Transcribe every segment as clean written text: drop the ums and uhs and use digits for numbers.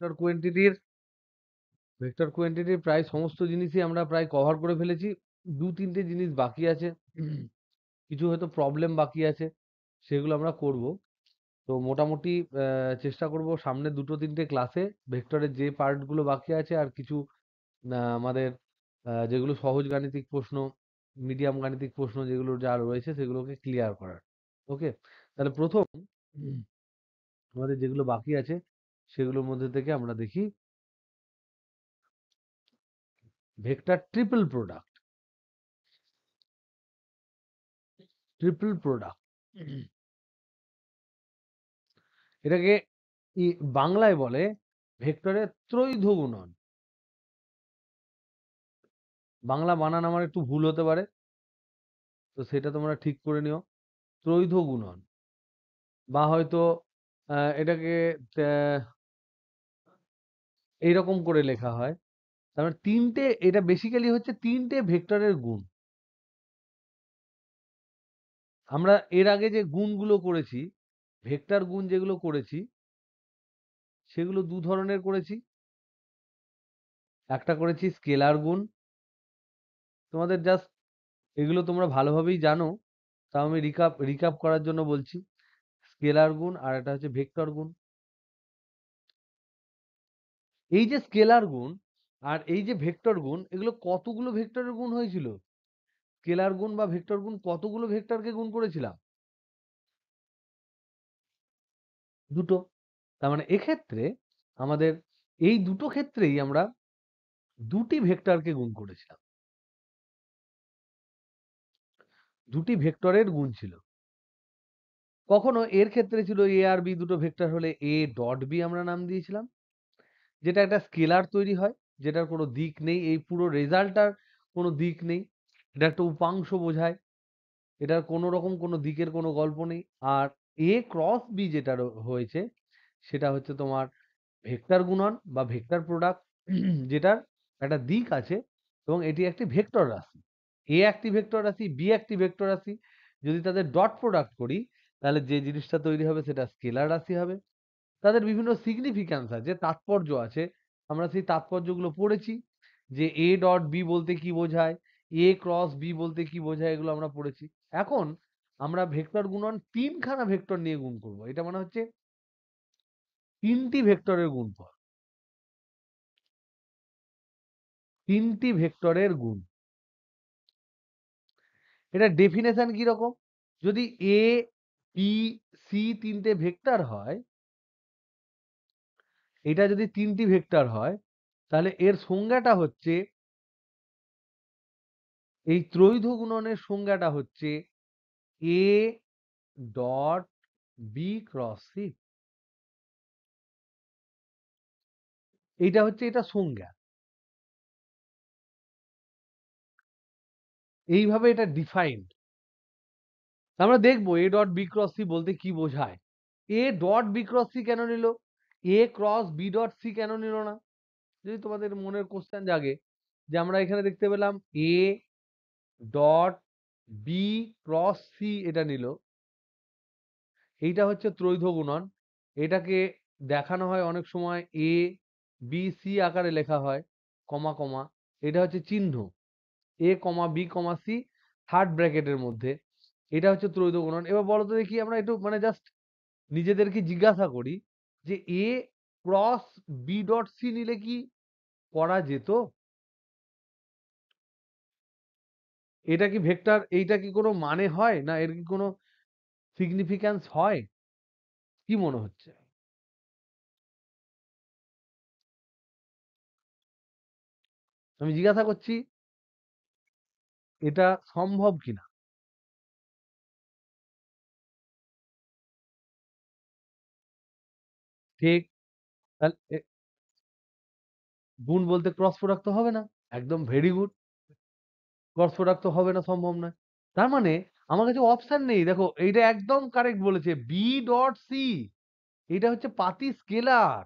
Vector কোয়েন্টিটির প্রায় সমস্ত জিনিসই আমরা প্রায় কভার করে ফেলেছি। দু তিনটে জিনিস বাকি আছে, কিছু হয়তো প্রবলেম বাকি আছে, সেগুলো আমরা করব। তো মোটামুটি চেষ্টা করব সামনে দুটো তিনটে ক্লাসে ভেক্টরের যে পার্টগুলো বাকি আছে আর কিছু আমাদের যেগুলো সহজ গাণিতিক প্রশ্ন, মিডিয়াম গাণিতিক প্রশ্ন যেগুলো যা রয়েছে সেগুলোকে ক্লিয়ার করার। ওকে, তাহলে প্রথম আমাদের যেগুলো বাকি আছে সেগুলোর মধ্যে থেকে আমরা দেখি vector triple product. Triple product এটাকে বাংলায় বলে ভেক্টরের ত্রৈধ গুণন। বাংলা বানান আমার একটু ভুল হতে পারে, তো সেটা তোমরা ঠিক করে নিও। ত্রৈধ গুণন, বা হয়তো এটাকে এইরকম করে লেখা হয়। তার মানে তিনটে, এটা বেসিক্যালি হচ্ছে তিনটে ভেক্টরের গুণ। আমরা এর আগে যে গুণগুলো করেছি, ভেক্টর গুণ যেগুলো করেছি, সেগুলো দু ধরনের করেছি। একটা করেছি স্কেলার গুণ, তোমাদের জাস্ট এগুলো তোমরা ভালোভাবেই জানো, তাও আমি রিকাপ করার জন্য বলছি। স্কেলার গুণ আর এটা হচ্ছে ভেক্টর গুণ। এই যে স্কেলার গুণ আর এই যে ভেক্টর গুণ, এগুলো কতগুলো ভেক্টরের গুণ হয়েছিল? স্কেলার গুণ বা ভেক্টর গুণ কতগুলো ভেক্টরকে গুণ করেছিলাম? দুটো। তার মানে এক্ষেত্রে আমাদের এই দুটো ক্ষেত্রেই আমরা দুটি ভেক্টরকে গুণ করেছিলাম, দুটি ভেক্টরের গুণ ছিল। কখনো এর ক্ষেত্রে ছিল এ আর বি দুটো ভেক্টর হলে এ ডট বি আমরা নাম দিয়েছিলাম, যেটা একটা স্কেলার তৈরি হয়, যেটার কোনো দিক নেই, এই পুরো রেজাল্টটার কোনো দিক নেই, এটা একটা উপাংশ বোঝায়, এটার কোনো রকম কোনো দিকের কোনো গল্প নেই। আর এ ক্রস বি যেটা হয়েছে সেটা হচ্ছে তোমার ভেক্টর গুণন বা ভেক্টর প্রোডাক্ট, যেটার একটা দিক আছে এবং এটি একটি ভেক্টর রাশি। এ একটি ভেক্টর রাশি, বি একটি ভেক্টর রাশি। যদি তাদের ডট প্রোডাক্ট করি তাহলে যে জিনিসটা তৈরি হবে সেটা স্কেলার রাশি হবে। তাদের বিভিন্ন সিগনিফিক্যান্স আছে, তাৎপর্য আছে, আমরা সেই তাৎপর্যগুলো পড়েছি, যে এ ডট বি বলতে কি বোঝায়, এ ক্রস বি বলতে কি বোঝায়, এগুলো আমরা পড়েছি। এখন আমরা ভেক্টর গুণন তিনখানা ভেক্টর নিয়ে গুণ করব, এটা মানে হচ্ছে তিনটি ভেক্টরের গুণফল, তিনটি ভেক্টরের গুণ। এটা ডেফিনেশন কি রকম? যদি এ বি সি তিনটে ভেক্টর হয়, এটা যদি তিনটি ভেক্টর হয়, তাহলে এর সংজ্ঞাটা হচ্ছে, এই ত্রৈধ গুণনের সংজ্ঞাটা হচ্ছে A dot B cross C. এইটা হচ্ছে এটা সংজ্ঞা, এইভাবে এটা ডিফাইন্ড। আমরা দেখবো A dot B cross C বলতে কি বোঝায়। A dot B cross C কেন নিল, A cross B dot C কেন নিল না? যদি তোমাদের মনের কোশ্চেন জাগে, যে আমরা এখানে দেখতে পেলাম A dot B cross C এটা নিল, এইটা হচ্ছে ত্রৈধ গুণন। এটাকে দেখানো হয় অনেক সময় এ বি সি আকারে লেখা হয়, কমা কমা, এটা হচ্ছে চিহ্ন, এ কমা বি কমা সি থার্ড ব্র্যাকেটের মধ্যে, এটা হচ্ছে ত্রৈধ গুণন। এবার বলো তো দেখি, আমরা একটু মানে জাস্ট নিজেদেরকে জিজ্ঞাসা করি, যে A cross B dot C নিলে কি করা যেত? এটা কি ভেক্টর, এইটা কি কোনো মানে হয় না, এর কি কোনো সিগনিফিক্যান্স হয়? কি মনে হচ্ছে? আমি জিজ্ঞাসা করছি এটা সম্ভব কিনা। ঠিক। তাহলে গুণ বলতে ক্রস প্রোডাক্ট তো হবে না। একদম ভেরি গুড, ক্রস প্রোডাক্ট তো হবে না, সম্ভব নয়। তার মানে আমার কাছে অপশন নেই। দেখো এইটা একদম কারেক্ট বলেছে, বি ডট সি, এটা হচ্ছে পাতি স্কেলার,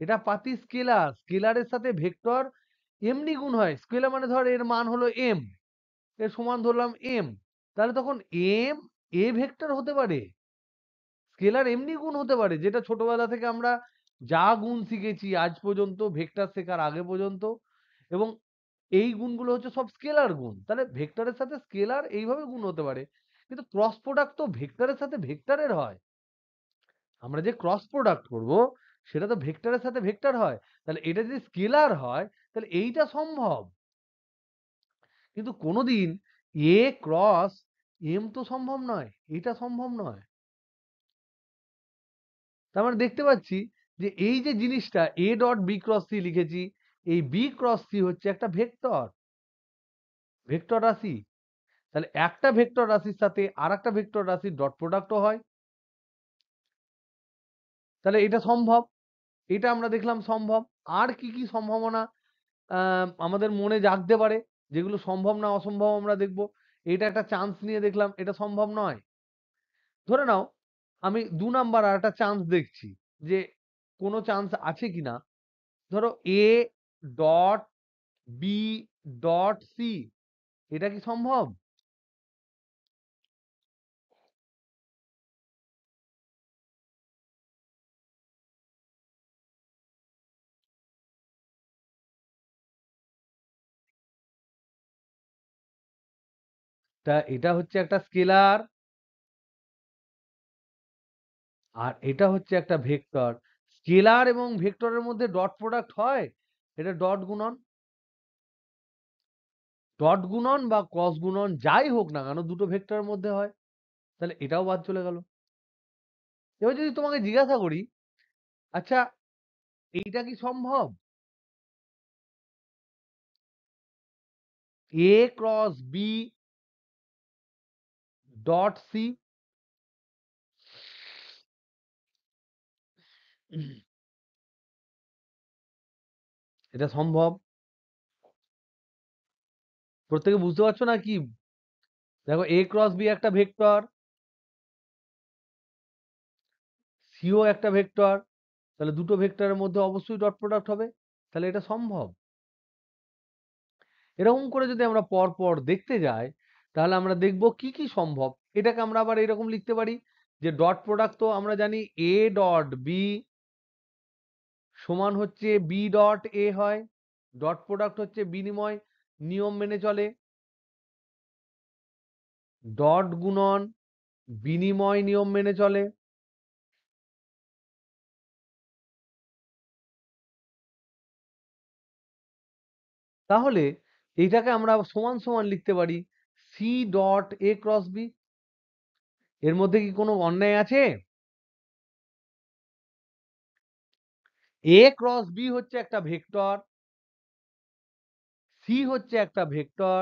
এটা পাতি স্কেলার, স্কেলারের সাথে ভেক্টর এমনি গুণ হয়। স্কেলার মানে ধর এর মান হলো এম, এর সমান ধরলাম এম, তাহলে তখন এম এ ভেক্টর হতে পারে, স্কেলার এমনি গুণ হতে পারে, যেটা ছোটবেলা থেকে আমরা যা গুণ শিখেছি আজ পর্যন্ত ভেক্টর শেখার আগে পর্যন্ত, এবং এই গুণগুলো হচ্ছে সব স্কেলার গুণ। তাহলে ভেক্টরের সাথে স্কেলার এইভাবে গুণ হতে পারে, কিন্তু ক্রস প্রোডাক্ট তো ভেক্টরের সাথে ভেক্টরের হয়। আমরা যে ক্রস প্রোডাক্ট করব সেটা তো ভেক্টরের সাথে ভেক্টর হয়। তাহলে এটা যদি স্কেলার হয় তাহলে এইটা সম্ভব, কিন্তু কোনোদিন এ ক্রস এম তো সম্ভব নয়, এটা সম্ভব নয়। তার মানে দেখতে পাচ্ছি যে এই যে জিনিসটা A dot B cross C লিখেছি, এই বি ক্রস সি হচ্ছে একটা ভেক্টর, ভেক্টর রাশি। তাহলে একটা ভেক্টর রাশির সাথে আর একটা ভেক্টর রাশির ডট প্রোডাক্টও হয়। তাহলে এটা সম্ভব, এটা আমরা দেখলাম সম্ভব। আর কি কি সম্ভাবনা আমাদের মনে জাগতে পারে, যেগুলো সম্ভব না অসম্ভব আমরা দেখব। এটা একটা চান্স নিয়ে দেখলাম এটা সম্ভব নয়। ধরে নাও আমি ২ নাম্বার আর একটা চান্স দেখছি যে কোনো চান্স আছে কিনা। ধরো A dot B dot C, এটা কি সম্ভব? তা এটা হচ্ছে একটা স্কেলার আর এটা হচ্ছে একটা ভেক্টর। স্কেলার এবং ভেক্টরের মধ্যে ডট প্রোডাক্ট হয়, এটা ডট গুণন। ডট গুণন বা ক্রস গুণন যাই হোক না কেন দুটো ভেক্টরের মধ্যে হয়, তাহলে এটাও বাদ চলে গেল। এবার যদি তোমাকে জিজ্ঞাসা করি, আচ্ছা এইটা কি সম্ভব? এ ক্রস বি ডট সি, এটা সম্ভব। প্রত্যেকে বুঝতে পারছো না কি? দেখো এ ক্রস বি একটা ভেক্টর, সিও একটা ভেক্টর, তাহলে দুটো ভেক্টরের মধ্যে অবশ্যই ডট প্রোডাক্ট হবে, তাহলে এটা সম্ভব। এরকম করে যদি আমরা পর পর দেখতে যাই তাহলে আমরা দেখব কি কি সম্ভব। এটাকে আমরা আবার এরকম লিখতে পারি যে ডট প্রোডাক্ট তো আমরা জানি এ ডট বি সমান হচ্ছে বি ডট এ হয়, ডট প্রোডাক্ট হচ্ছে বিনিময় নিয়ম মেনে চলে, ডট গুণন বিনিময় নিয়ম মেনে চলে। তাহলে এইটাকে আমরা সমান সমান লিখতে পারি C dot A cross B. এর মধ্যে কি কোনো অন্যায় আছে? এ ক্রস বি হচ্ছে একটা ভেক্টর, সি হচ্ছে একটা ভেক্টর,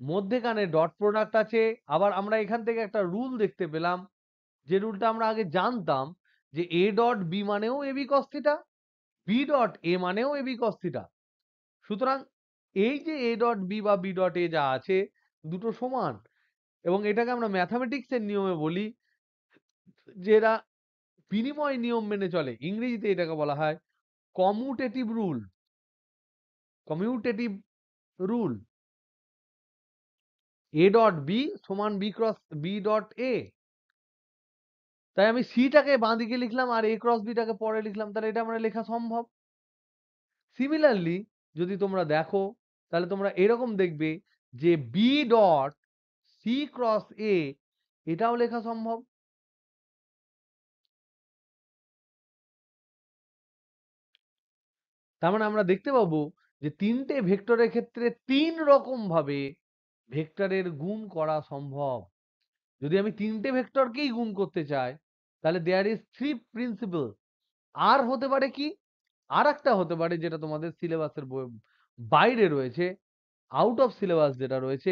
মধ্যেখানে ডট প্রোডাক্ট আছে। আবার আমরা এখান থেকে একটা রুল দেখতে পেলাম, যে রুলটা আমরা আগে জানতাম যে এ ডট বি মানেও A B cos theta, B dot A মানেও এ বি কস থিটা। সুতরাং এই যে এ ডট বি বা বি ডট এ যা আছে দুটো সমান, এবং এটাকে আমরা ম্যাথামেটিক্স এর নিয়মে বলি যে এরা বিনিময় নিয়ম মেনে চলে। ইংরেজিতে এটাকে বলা হয় commutative rule, commutative rule. A dot B সমান B cross B dot A. তাই আমি সিটাকে বাঁ দিকে লিখলাম আর এ ক্রস বিটাকে পরে লিখলাম, তাহলে এটা আমরা লেখা সম্ভব। সিমিলারলি যদি তোমরা দেখো তাহলে তোমরা এরকম দেখবে যে বি ডট সি ক্রস এ, এটাও লেখা সম্ভব। তার মানে আমরা দেখতে পাবো যে তিনটে ভেক্টরের ক্ষেত্রে তিন রকম ভাবে ভেক্টরের গুণ করা সম্ভব। যদি আমি তিনটে ভেক্টরকেই গুণ করতে চাই তাহলে দেয়ার ইজ থ্রি প্রিন্সিপল। আর হতে পারে কি, আর একটা হতে পারে যেটা তোমাদের সিলেবাসের বাইরে রয়েছে, আউট অফ সিলেবাস যেটা রয়েছে,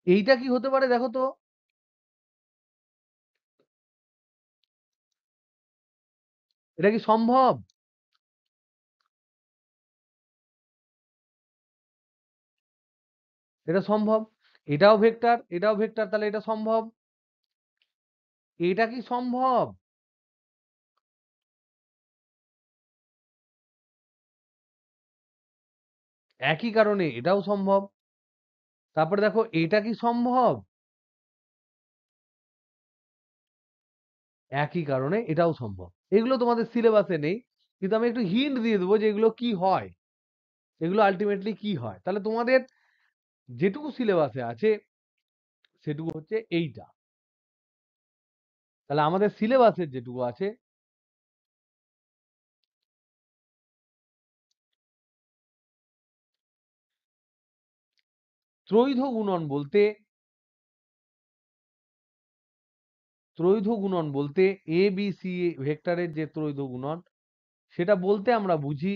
এইটা কি হতে পারে দেখো তো? এটা কি সম্ভব? এটা সম্ভব। এটাও ভেক্টর এটাও ভেক্টর, তাহলে এটা সম্ভব। এটা কি সম্ভব? একই কারণে এটাও সম্ভব। তারপরে দেখো এটা কি সম্ভব? একই কারণে এটাও সম্ভব। এগুলো তোমাদের সিলেবাসে নেই, কিন্তু আমি একটু হিন্ট দিয়ে দেবো যে এগুলো কি হয়, এগুলো আলটিমেটলি কি হয়। তাহলে তোমাদের যেটুকু সিলেবাসে আছে সেটুকু হচ্ছে এইটা। তাহলে আমাদের সিলেবাসের যেটুকু আছে, ত্রৈধ গুণন বলতে, ত্রৈধ গুণন বলতে এ বি সি ভেক্টরের যে ত্রৈধ গুণন, সেটা বলতে আমরা বুঝি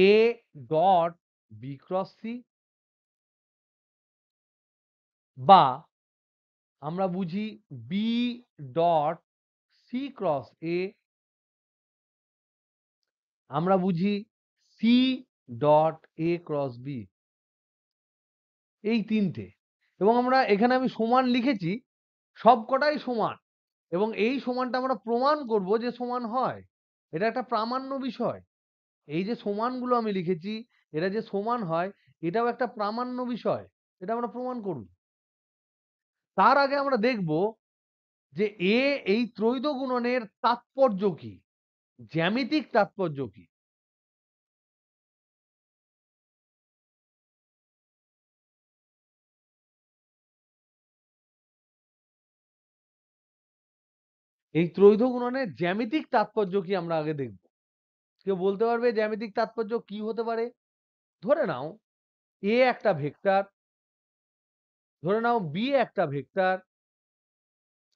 A dot B cross C, বা আমরা বুঝি B dot C cross A, আমরা বুঝি C dot A cross B. এই তিনটে, এবং আমরা এখানে আমি সমান লিখেছি, সবকটাই সমান, এবং এই সমানটা আমরা প্রমাণ করব যে সমান হয়। এটা একটা প্রামাণ্য বিষয়। এই যে সমানগুলো আমি লিখেছি, এরা যে সমান হয়, এটাও একটা প্রামাণ্য বিষয়। এটা আমরা প্রমাণ করব। তার আগে আমরা দেখব যে এই ত্রৈধ গুণনের তাৎপর্য কি, জ্যামিতিক তাৎপর্য কি। এই ত্রৈধ গুণনের জ্যামিতিক তাৎপর্য কি আমরা আগে দেখব। কেউ বলতে পারবে জ্যামিতিক তাৎপর্য কি হতে পারে? ধরে নাও এ একটা ভেক্টর, ধরে নাও বি একটা ভেক্টর,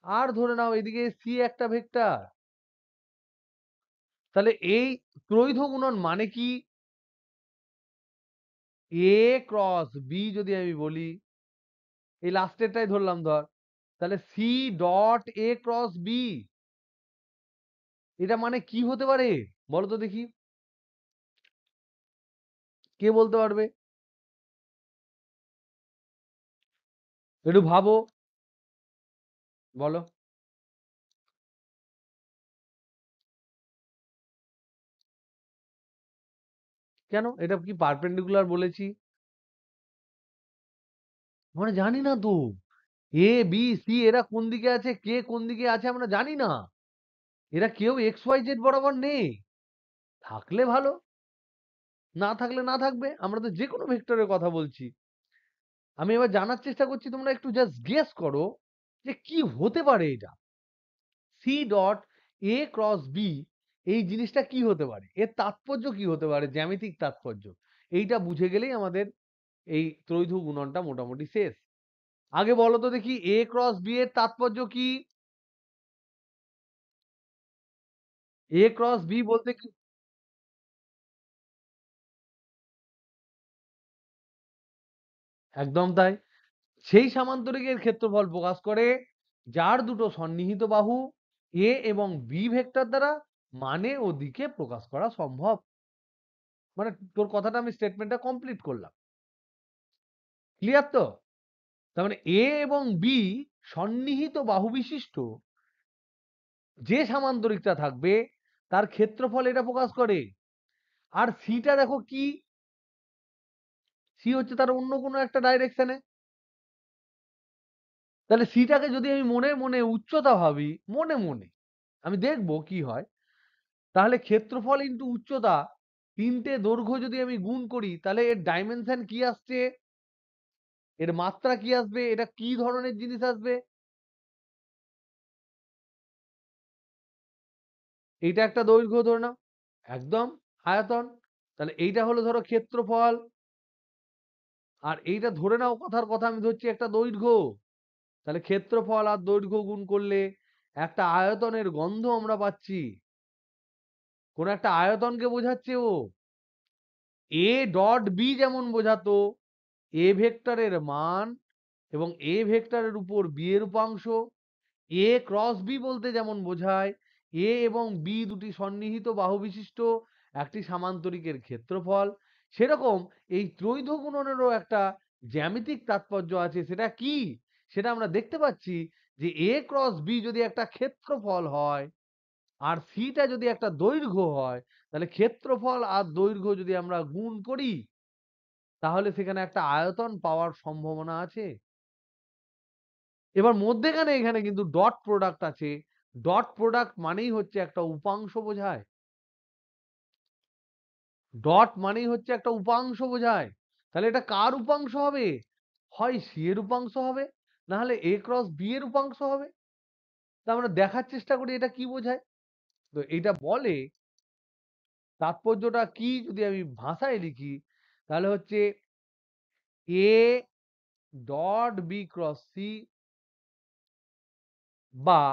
আর ধরে নাও এদিকে সি একটা ভেক্টর। তাহলে এই ত্রৈধ গুণন মানে কি? এ ক্রস বি যদি আমি বলি, এই লাস্টেরটাই ধরলাম ধর, তাহলে C dot A cross B, এটা মানে কি হতে পারে বলো তো দেখি, কে বলতে পারবে? একটু ভাবো, বলো। কেন, এটা কি পারপেন্ডিকুলার বলেছি? আমরা জানি না তো, এ বি সি এরা কোন দিকে আছে, কে কোন দিকে আছে আমরা জানি না। এরা কেউ এক্স ওয়াই জেড বরাবর নেই। থাকলে ভালো, না থাকলে না থাকবে। আমরা তো যে কোনো ভেক্টরের কথা বলছি। আমি এবার জানার চেষ্টা করছি, তোমরা একটু জাস্ট গেস করো যে কি হতে পারে এটা। C dot A cross B, এই জিনিসটা কি হতে পারে, এর তাৎপর্য কি হতে পারে, জ্যামিতিক তাৎপর্য। এইটা বুঝে গেলেই আমাদের এই ত্রৈধ গুণনটা মোটামুটি শেষ। আগে বলো তো দেখি এ ক্রস বি এর তাৎপর্য কি? এ ক্রস বি বলতে কি? একদম তাই। সেই সামান্তরিকের ক্ষেত্রফল প্রকাশ করে যার দুটো সন্নিহিত বাহু এ এবং বি ভেক্টর দ্বারা মানে ও দিকে প্রকাশ করা সম্ভব। মানে তোর কথাটা আমি স্টেটমেন্টটা কমপ্লিট করলাম। ক্লিয়ার তো? তার মানে এ এবং বি সন্নিহিত বাহু বিশিষ্ট যে সামান্তরিকটা থাকবে তার ক্ষেত্রফল এটা প্রকাশ করে। আর সিটা দেখো কি, সি হচ্ছে তার অন্য কোনো একটা ডাইরেকশনে। তাহলে সিটাকে যদি আমি মনে মনে উচ্চতা ভাবি, মনে মনে আমি দেখবো কি হয়। তাহলে ক্ষেত্রফল ইন্টু উচ্চতা, তিনটে দৈর্ঘ্য যদি আমি গুণ করি, তাহলে এর ডাইমেনশন কি আসছে, এর মাত্রা কি আসবে, এটা কি ধরনের জিনিস আসবে? এইটা একটা দৈর্ঘ্য ধরে নাও, একদম আয়তন। তাহলে এইটা হলো ধরো ক্ষেত্রফল, আর এইটা ধরে নাও কথার কথা আমি ধরছি একটা দৈর্ঘ্য। তাহলে ক্ষেত্রফল আর দৈর্ঘ্য গুণ করলে একটা আয়তনের গন্ধ আমরা পাচ্ছি, কোন একটা আয়তনকে বোঝাচ্ছে ও। এ ডট বি যেমন বোঝাতো এ ভেক্টরের মান এবং এ ভেক্টরের উপর বি এর উপাংশ, এ ক্রস বি বলতে যেমন বোঝায় এ এবং বি দুটি সন্নিহিত বাহু বিশিষ্ট একটি সামান্তরিকের ক্ষেত্রফল, সেরকম এই ত্রৈধ গুণনেরও একটা জ্যামিতিক তাৎপর্য আছে। সেটা কি? সেটা আমরা দেখতে পাচ্ছি যে এ ক্রস বি যদি একটা ক্ষেত্রফল হয় আর সিটা যদি একটা দৈর্ঘ্য হয়, তাহলে ক্ষেত্রফল আর দৈর্ঘ্য যদি আমরা গুণ করি, তাহলে সেখানে একটা আয়তন পাওয়ার সম্ভাবনা আছে। এবার মধ্যেখানে এখানে কিন্তু ডট প্রোডাক্ট আছে, ডট প্রোডাক্ট মানেই হচ্ছে একটা উপাংশ বোঝায়। ডট মানেই হচ্ছে একটা উপাংশ বোঝায়। তাহলে এটা কার উপাংশ হবে? হয় সি এর উপাংশ হবে, না হলে এ ক্রস বি এর উপাংশ হবে। তা আমরা দেখার চেষ্টা করি এটা কি বোঝায়। তো এটা বলে তাৎপর্যটা কি যদি আমি ভাষায় লিখি, তাহলে হচ্ছে A dot B cross C বা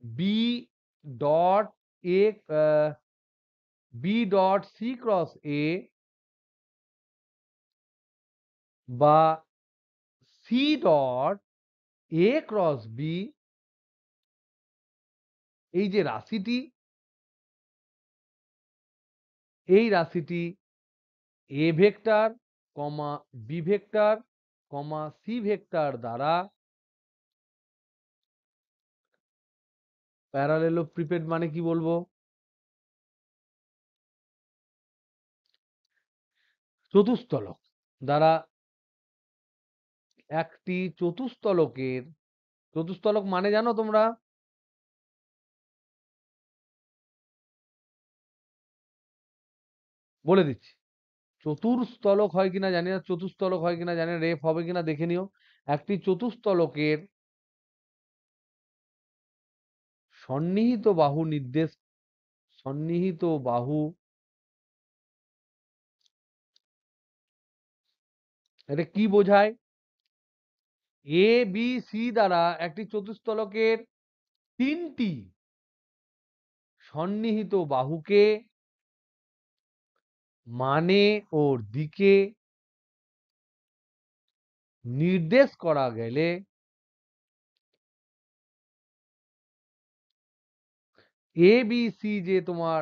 B dot A B dot C cross A বা C dot A cross B, এই যে রাশিটি, এই রাশিটি A vector comma B vector comma C vector দ্বারা প্যারালেলোপ্রিপেড মানে কি বলবো? চতুস্তলক দ্বারা একটি চতুস্তলকের, চতুস্তলক মানে জানো তোমরা? বলে দিচ্ছি। চতুস্তলক হয় কিনা জানি না, চতুস্তলক হয় কিনা জানি না, রেফ হবে কিনা দেখে নিও। একটি চতুস্তলকের সন্নিহিত বাহু নির্দেশ, সন্নিহিত বাহু, এটা কি বোঝায়? এ বি সি দ্বারা একটি চতুস্তলকের তিনটি সন্নিহিত বাহুকে মানে ওর দিকে নির্দেশ করা গেলে এ বি সি যে তোমার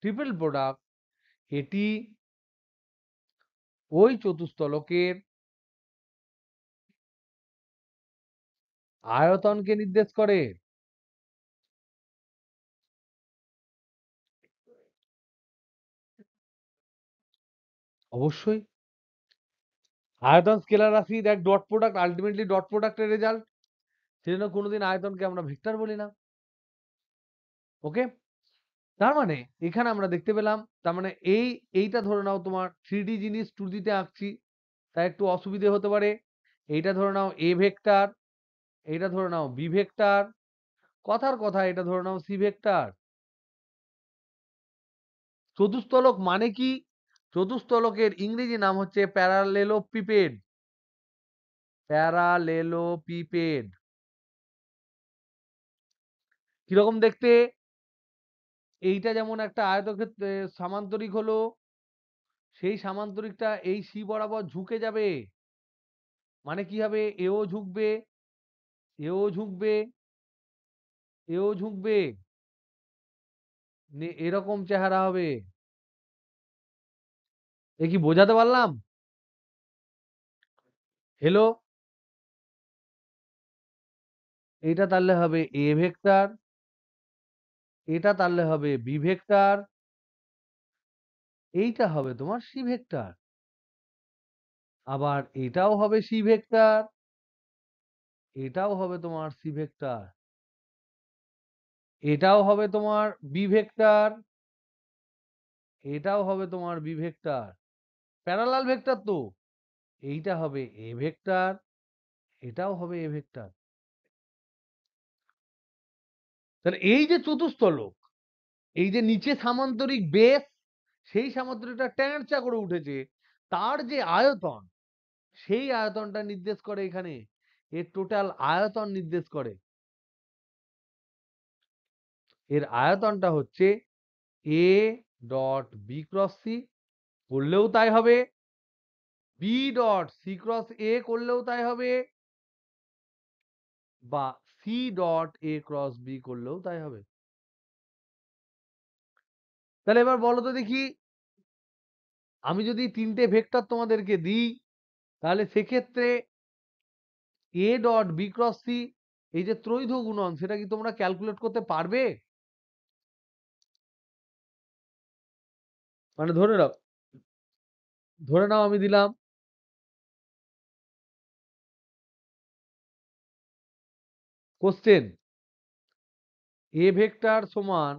ট্রিপল প্রোডাক্ট, এটি ওই চতুস্তলকের আয়তনকে নির্দেশ করে। অবশ্যই আয়তন স্কেলার রাশি, দেখ ডট প্রোডাক্ট আলটিমেটলি ডট প্রোডাক্টের রেজাল্ট, সেজন্য কোনোদিন আয়তনকে আমরা ভেক্টর বলি না। ওকে, তার মানে এখানে আমরা দেখতে পেলাম, তার মানে এইটা ধরে নাও তোমার 3D জিনিস 2D তে আঁকছি, তাই একটু অসুবিধে হতে পারে। এইটা ধরে নাও এ ভেক্টর, এইটা ধরে নাও বি ভেক্টর, কথার কথা এটা ধরে নাও সি ভেক্টর। চতুস্তলক মানে কি? চতুস্তলকের ইংরেজি নাম হচ্ছে প্যারালেলোপিপেড। প্যারালেলোপিপেড কিরকম দেখতে? এইটা যেমন একটা আয়তক্ষেত্রে সামান্তরিক হলো, সেই সামান্তরিকটা এই সি বরাবর ঝুঁকে যাবে, মানে কি হবে? এও ঝুঁকবে, এও ঝুঁকবে, এও ঝুঁকবে, এরকম চেহারা হবে। এ কি বোঝাতে পারলাম? হ্যালো, এটা তাহলে হবে এ ভেক্টর, এটা তাহলে হবে বি ভেক্টর, এইটা হবে তোমার সি ভেক্টর, আবার এটাও হবে সি ভেক্টর, এটাও হবে তোমার সি ভেক্টর, এটাও হবে তোমার বি ভেক্টর, এটাও হবে তোমার বি ভেক্টর। প্যারালাল ভেক্টর তো, এইটা হবে এ ভেক্টর, এটাও হবে এ ভেক্টর। তাহলে এই যে চতুস্তলক, এই যে নিচে সামান্তরিক বেস, সেই সামান্তরিকটা ট্যাঁচা করে উঠেছে, তার যে আয়তন, সেই আয়তনটা নির্দেশ করে এখানে, এর টোটাল আয়তন নির্দেশ করে। এর আয়তনটা হচ্ছে A dot B cross C করলেও তাই হবে, B dot C cross A করলেও তাই হবে, বা C dot A cross B করলেও তাই হবে। তাহলে এবার বলো তো দেখি, আমি যদি তিনটে ভেক্টর তোমাদেরকে দিই, তাহলে সেক্ষেত্রে A dot B cross C, এই যে ত্রৈধ গুণন, সেটা কি তোমরা ক্যালকুলেট করতে পারবে? মানে ধরে নাও আমি দিলাম কোশ্চেন, এ ভেক্টর সমান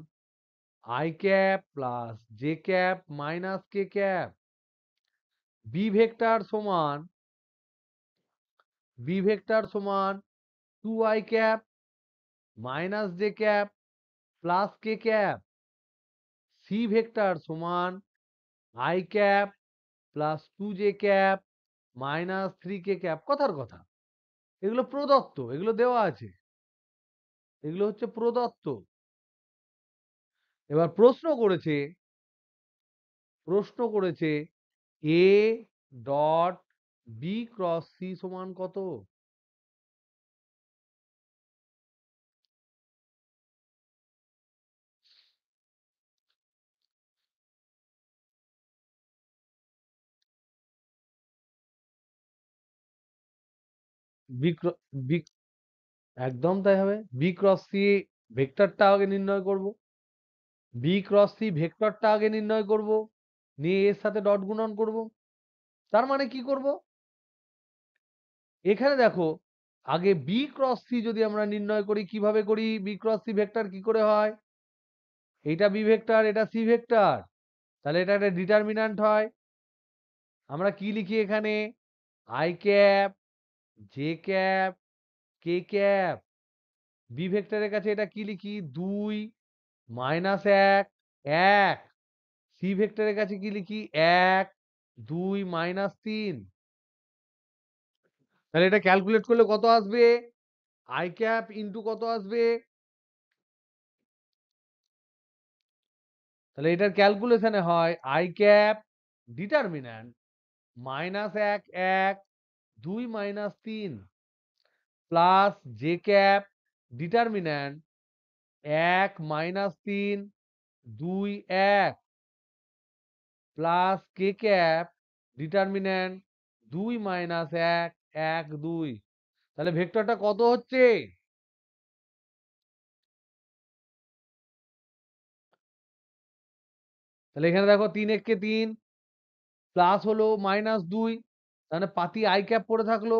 I cap plus J cap minus K cap, B vector সমান two I cap minus J cap plus K cap, C vector সমান I cap plus two J cap minus three K cap. কথার কথা, এগুলো প্রদত্ত, এগুলো দেওয়া আছে, এগুলো হচ্ছে প্রদত্ত। এবার প্রশ্ন করেছে A dot B cross C সমান কত? বি বি একদম তাই হবে। বি ক্রস সি ভেক্টরটা আগে নির্ণয় করব, বি ক্রস সি ভেক্টরটা আগে নির্ণয় করব, নিয়ে এর সাথে ডট গুণন করব। তার মানে কি করব, এখানে দেখো, আগে বি ক্রস সি যদি আমরা নির্ণয় করি, কিভাবে করি? বি ক্রস সি ভেক্টর কি করে হয়? এটা বি ভেক্টর, এটা সি ভেক্টর, তাহলে এটা একটা ডিটারমিন্যান্ট হয়। আমরা কি লিখি এখানে? I cap J cap K cap. B ভেক্টরের কাছে এটা কি লিখি? 2 মাইনাস 1 1। সি ভেক্টরের কাছে কি লিখি? 1 2 মাইনাস 3। তাহলে এটা ক্যালকুলেট করলে কত আসবে? আই ক্যাপ ইন্টু কত আসবে? তাহলে এটার ক্যালকুলেশনে হয় I cap determinant minus 1 1 2 minus 3 plus J cap determinant 1 minus 3 2 1 plus K cap determinant 2 minus 1 1 2। তাহলে ভেক্টরটা কত হচ্ছে? তাহলে এখানে দেখো 3 1 কে 3 প্লাস হলো মাইনাস 2, তাহলে পাতি আই ক্যাপ পড়ে থাকলো।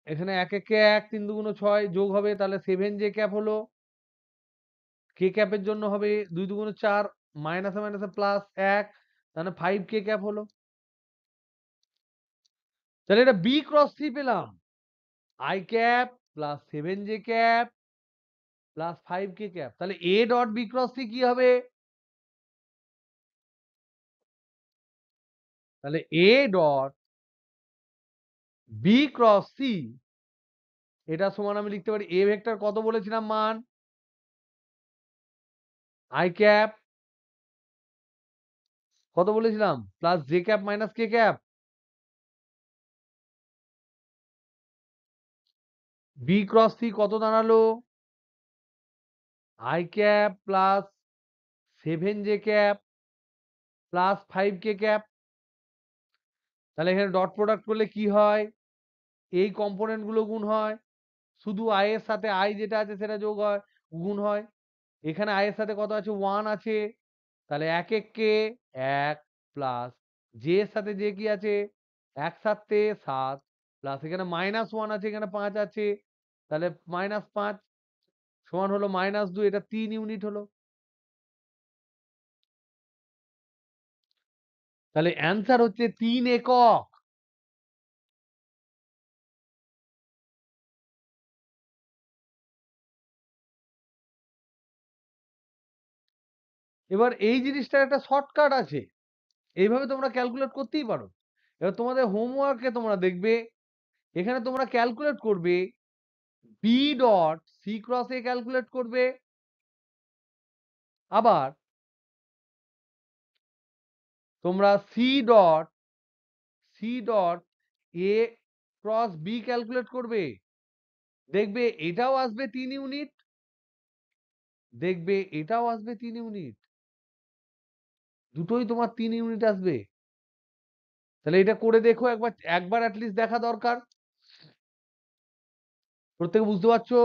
এখানে 1 1 কে 1 3 2 6 যোগ হবে, তাহলে 7 জে ক্যাপ হলো। কে ক্যাপের জন্য হবে 2 2 4 মাইনাসে মাইনাসে প্লাস 1, তাহলে 5 কে ক্যাপ হলো। তাহলে এটা বি ক্রস সি পেলাম, I cap plus 7 J cap plus 5 K cap. তাহলে A dot B cross C কি হবে? তাহলে A dot B cross C, এটা সমান আমি লিখতে পারি এ ভেক্টর কত বলেছিলাম মান? আই ক্যাপ কত বলেছিলাম? Plus J cap minus K cap. B cross C কত দাঁড়ালো? I cap plus 7 J cap plus 5 K cap. তাহলে এখানে ডট প্রোডাক্ট করলে কি হয়? এই কম্পোনেন্ট গুলো গুণ হয়, শুধু আই এর সাথে আই যেটা আছে সেটা যোগ হয়, গুণ হয়। এখানে আই এর সাথে কত আছে? 1 আছে, তাহলে 1 1 কে 1 প্লাস জে এর সাথে যে কি আছে? 1 7 7 প্লাস এখানে মাইনাস 1 আছে, এখানে 5 আছে, তাহলে মাইনাস 5 সমান হলো মাইনাস 2, এটা 3 ইউনিট হলো। তাহলে অ্যান্সার হচ্ছে 3 একক। এবার এই জিনিসটার একটা শর্টকাট আছে, এইভাবে তোমরা ক্যালকুলেট করতেই পারো। এবার তোমাদের হোমওয়ার্কে তোমরা দেখবে, এখানে তোমরা ক্যালকুলেট করবে B dot C cross A calculate করবে, আবার তোমরা C dot A cross B calculate করবে, দেখবে এটাও আসবে 3 ইউনিট, দেখবে এটাও আসবে 3 ইউনিট, দুটোই তোমার 3 ইউনিট আসবে। তাহলে এটা করে দেখো একবার, একবার অ্যাটলিস্ট দেখা দরকার। প্রত্যেকে বুঝতে পারছো?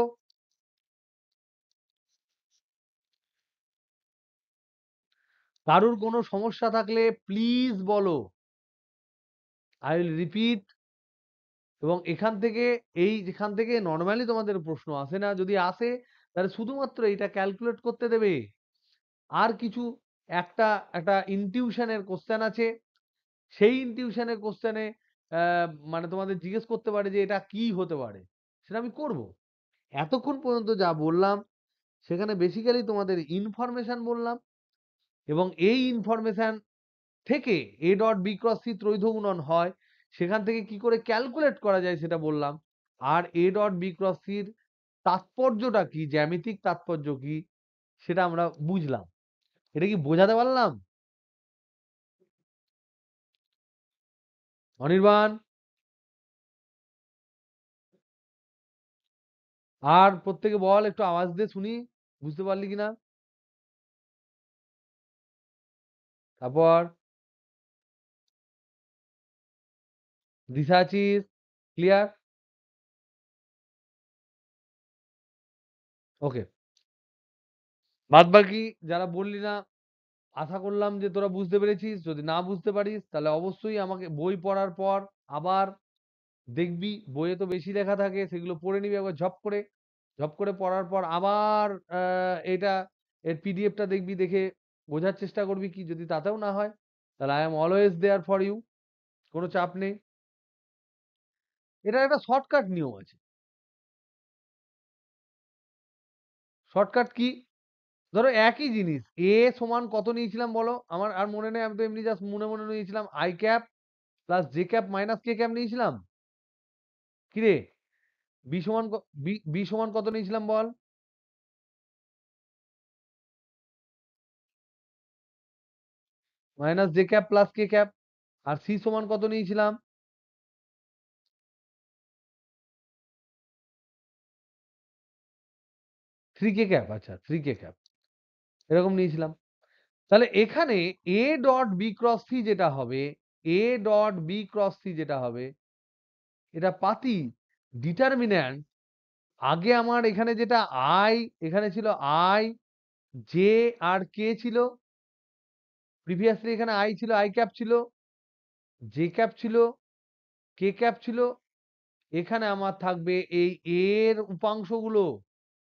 কারুর কোনো সমস্যা থাকলে প্লিজ বলো। আই উইল রিপিট, এবং যেখান থেকে নর্মালি তোমাদের প্রশ্ন আসে না, যদি আসে তাহলে শুধুমাত্র এটা ক্যালকুলেট করতে দেবে। আর কিছু একটা একটা ইনটিউশনের কোশ্চেন আছে, সেই ইনটিউশনের কোশ্চেনে মানে তোমাদের জিজ্ঞেস করতে পারে যে এটা কি হতে পারে, সেটা আমি করব। এতক্ষণ পর্যন্ত যা বললাম সেখানে বেসিক্যালি তোমাদের ইনফরমেশন বললাম, এবং এই ইনফরমেশন থেকে A dot B cross C ত্রৈধ গুণন হয়, সেখান থেকে কি করে ক্যালকুলেট করা যায় সেটা বললাম। আর এ ডট বি ক্রস সির তাৎপর্যটা কি, জ্যামিতিক তাৎপর্য কি, সেটা আমরা বুঝলাম। এটা কি বোঝাতে পারলাম অনির্বাণ? আর প্রত্যেকে বল, একটু আওয়াজ দিয়ে শুনি, বুঝতে পারলি কিনা। তারপর দিশা আছিস? ক্লিয়ার? ওকে। বাদ বাকি যারা বললি না, আশা করলাম যে তোরা বুঝতে পেরেছিস। যদি না বুঝতে পারিস তাহলে অবশ্যই আমাকে বই পড়ার পর আবার দেখবি, বইয়ে তো বেশি লেখা থাকে, সেগুলো পড়ে নিবি একবার ঝপ করে। ঝপ করে পড়ার পর আবার এটা এর পিডিএফটা দেখবি, দেখে বোঝার চেষ্টা করবি। কি যদি তাতেও না হয় তাহলে I am always there for you, কোনো চাপ নেই। এটা একটা শর্টকাট নিয়ম আছে। Shortcut key? ধরো একই জিনিস, এ সমান কত নিয়েছিলাম বলো? আমার আর মনে নেই, আমি তো এমনি জাস্ট মনে মনে নিয়েছিলাম I cap plus J cap minus K cap নিয়েছিলাম। কি রে, বি সমান বি সমান কত নিয়েছিলাম বল? Minus J cap plus K cap. আর সি সমান কত নিয়েছিলাম? Three K cap. আচ্ছা, থ্রি কে ক্যাপ এরকম নিয়েছিলাম। তাহলে এখানে A dot B cross C যেটা হবে, A dot B cross C যেটা হবে, এটা পাতি ডিটারমিন্যান্ট। আগে আমার এখানে যেটা আই, এখানে ছিল আই, জে আর কে ছিল। প্রিভিয়াসলি এখানে আই ছিল, আই ক্যাপ ছিল, জে ক্যাপ ছিল, কে ক্যাপ ছিল। এখানে আমার থাকবে এই এর উপাংশগুলো।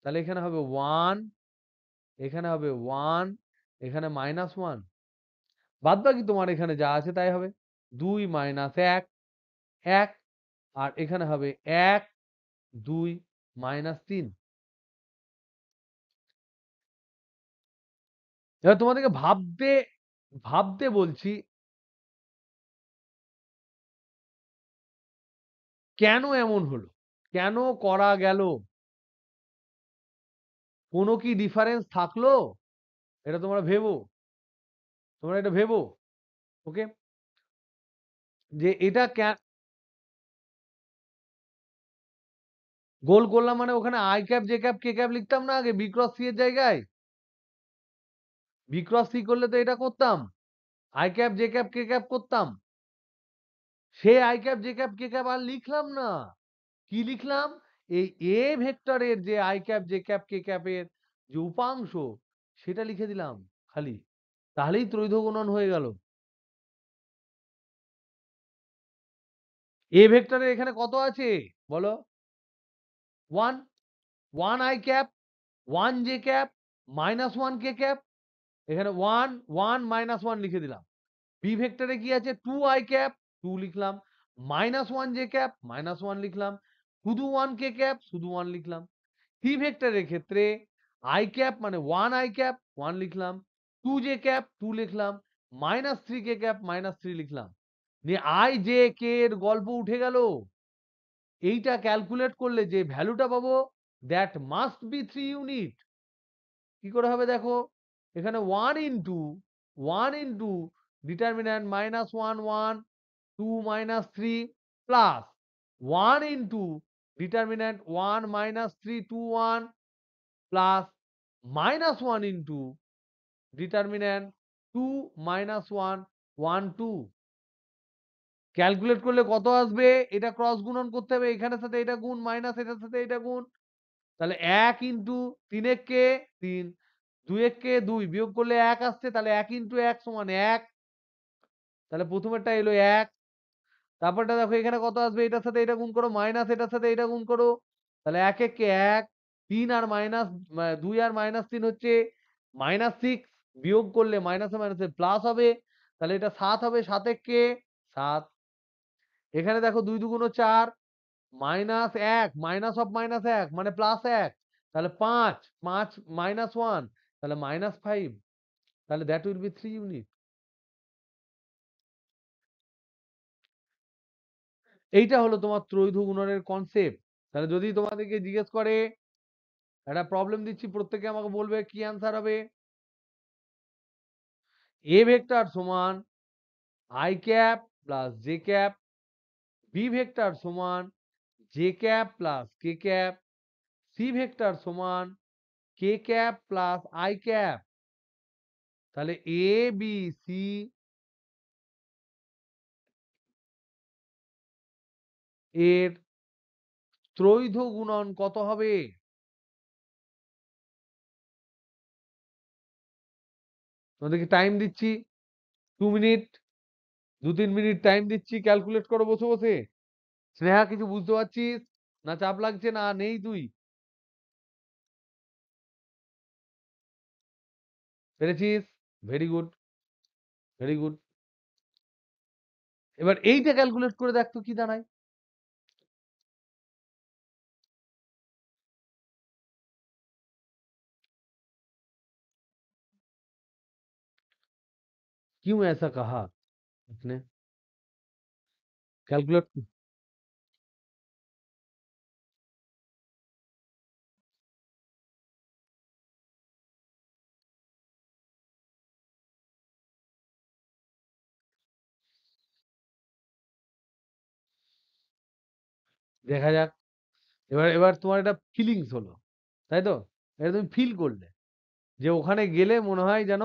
তাহলে এখানে হবে ওয়ান, এখানে হবে ওয়ান, এখানে মাইনাস ওয়ান। বাদ বাকি তোমার এখানে যা আছে তাই হবে। দুই মাইনাস এক, এক। আর এখানে হবে এক, দুই মাইনাস তিন। এবার তোমাদেরকে ভাবতে ভাবতে বলছি, কেন এমন হলো, কেন করা গেল, কোনো কি ডিফারেন্স থাকলো? এটা তোমরা ভেবো, তোমরা এটা ভেবো। ওকে, যে এটা গোল করলাম মানে ওখানে I cap J cap K cap লিখতাম না আগে বি ক্রস সি এর জায়গায়? বি ক্রস সি করলে তো এটা করতাম, I cap J cap K cap করতাম। সে I cap J cap K cap আর লিখলাম না। কি লিখলাম? এই এ ভেক্টরের যে I cap J cap K ক্যাপের যে উপাংশ, সেটা লিখে দিলাম খালি। তাহলেই ত্রৈধ গুণন হয়ে গেল। এ ভেক্টরের এখানে কত আছে বলো? One. One I cap, one J cap, minus one K cap. এখানে ওয়ান ওয়ান মাইনাস ওয়ান লিখে দিলাম। বি ভেক্টরে কি আছে? টু আই ক্যাপ, টু লিখলাম। Minus one J cap, minus one লিখলাম। শুধু ওয়ান কে ক্যাপ, শুধু ওয়ান লিখলাম। সি ভেক্টরের ক্ষেত্রে আই ক্যাপ মানে ওয়ান আই ক্যাপ, ওয়ান লিখলাম। টু জে ক্যাপ, টু লিখলাম। Minus three K cap, minus three লিখলাম। নিয়ে আই জে কে এর গল্প উঠে গেল। এইটা ক্যালকুলেট করলে যে ভ্যালুটা পাবো, that must be three unit. কি করে হবে দেখো? এখানে one into determinant minus one one, two minus three, plus one into determinant one minus three two one, plus minus one into determinant two minus one one two. Calculate করলে কত আসবে? এটা cross গুণন করতে হবে, এখানের সাথে এটা গুণ, মাইনাস এটার সাথে এটা গুণ। তাহলে এক ইন্টু তিন একে তিন, দুই একে দুই, বিয়োগ করলে এক আসছে, তাহলে এক ইন্টু এক সমান এক। তাহলে প্রথমেরটা এলো এক, তারপরটা দেখো এখানে কত আসবে, এটার সাথে এটা গুণ করো, মাইনাস এটার সাথে এটা গুণ করো, তাহলে 1 1 কে 1, 3 আর মাইনাস 2 আর মাইনাস 3 হচ্ছে -6, বিয়োগ করলে মাইনাসে মাইনাসে প্লাস হবে, তাহলে এটা 7 হবে, 7 1 কে 7। এখানে দেখো 2 2 4, -1 মাইনাস অফ -1 মানে +1, তাহলে 5 5 -1 তাহলে -5, তাহলে দ্যাট উইল বি 3 ইউনিট। এইটা হলো তোমার ত্রৈধ গুণনের কনসেপ্ট। তাহলে যদি তোমাদেরকে জিজ্ঞেস করে, একটা প্রবলেম দিচ্ছি, প্রত্যেকে আমাকে বলবে কি অ্যান্সার হবে। এ ভেক্টর সমান I cap plus J cap, B vector সমান J cap plus K cap, C vector সমান K cap plus I cap. তাহলে এ বি সি এর ত্রৈধ গুণন কত হবে? তোমাদেরকে টাইম দিচ্ছি 2 মিনিট, 2-3 মিনিট টাইম দিচ্ছি, ক্যালকুলেট করো বসে বসে। স্নেহা কিছু বুঝতে পারছিস না? চাপ লাগছে না? নেই তুই পেরেছিস? Very good, very good. এবার এইটা ক্যালকুলেট করে দেখ তো কি দাঁড়ায়। क्यों ऐसा कहा आपने? ক্যালকুলেট দেখা যাক। এবার এবার তোমার এটা ফিলিংস হলো, তাই তো? এটা তুমি ফিল করলে যে ওখানে গেলে মনে হয় যেন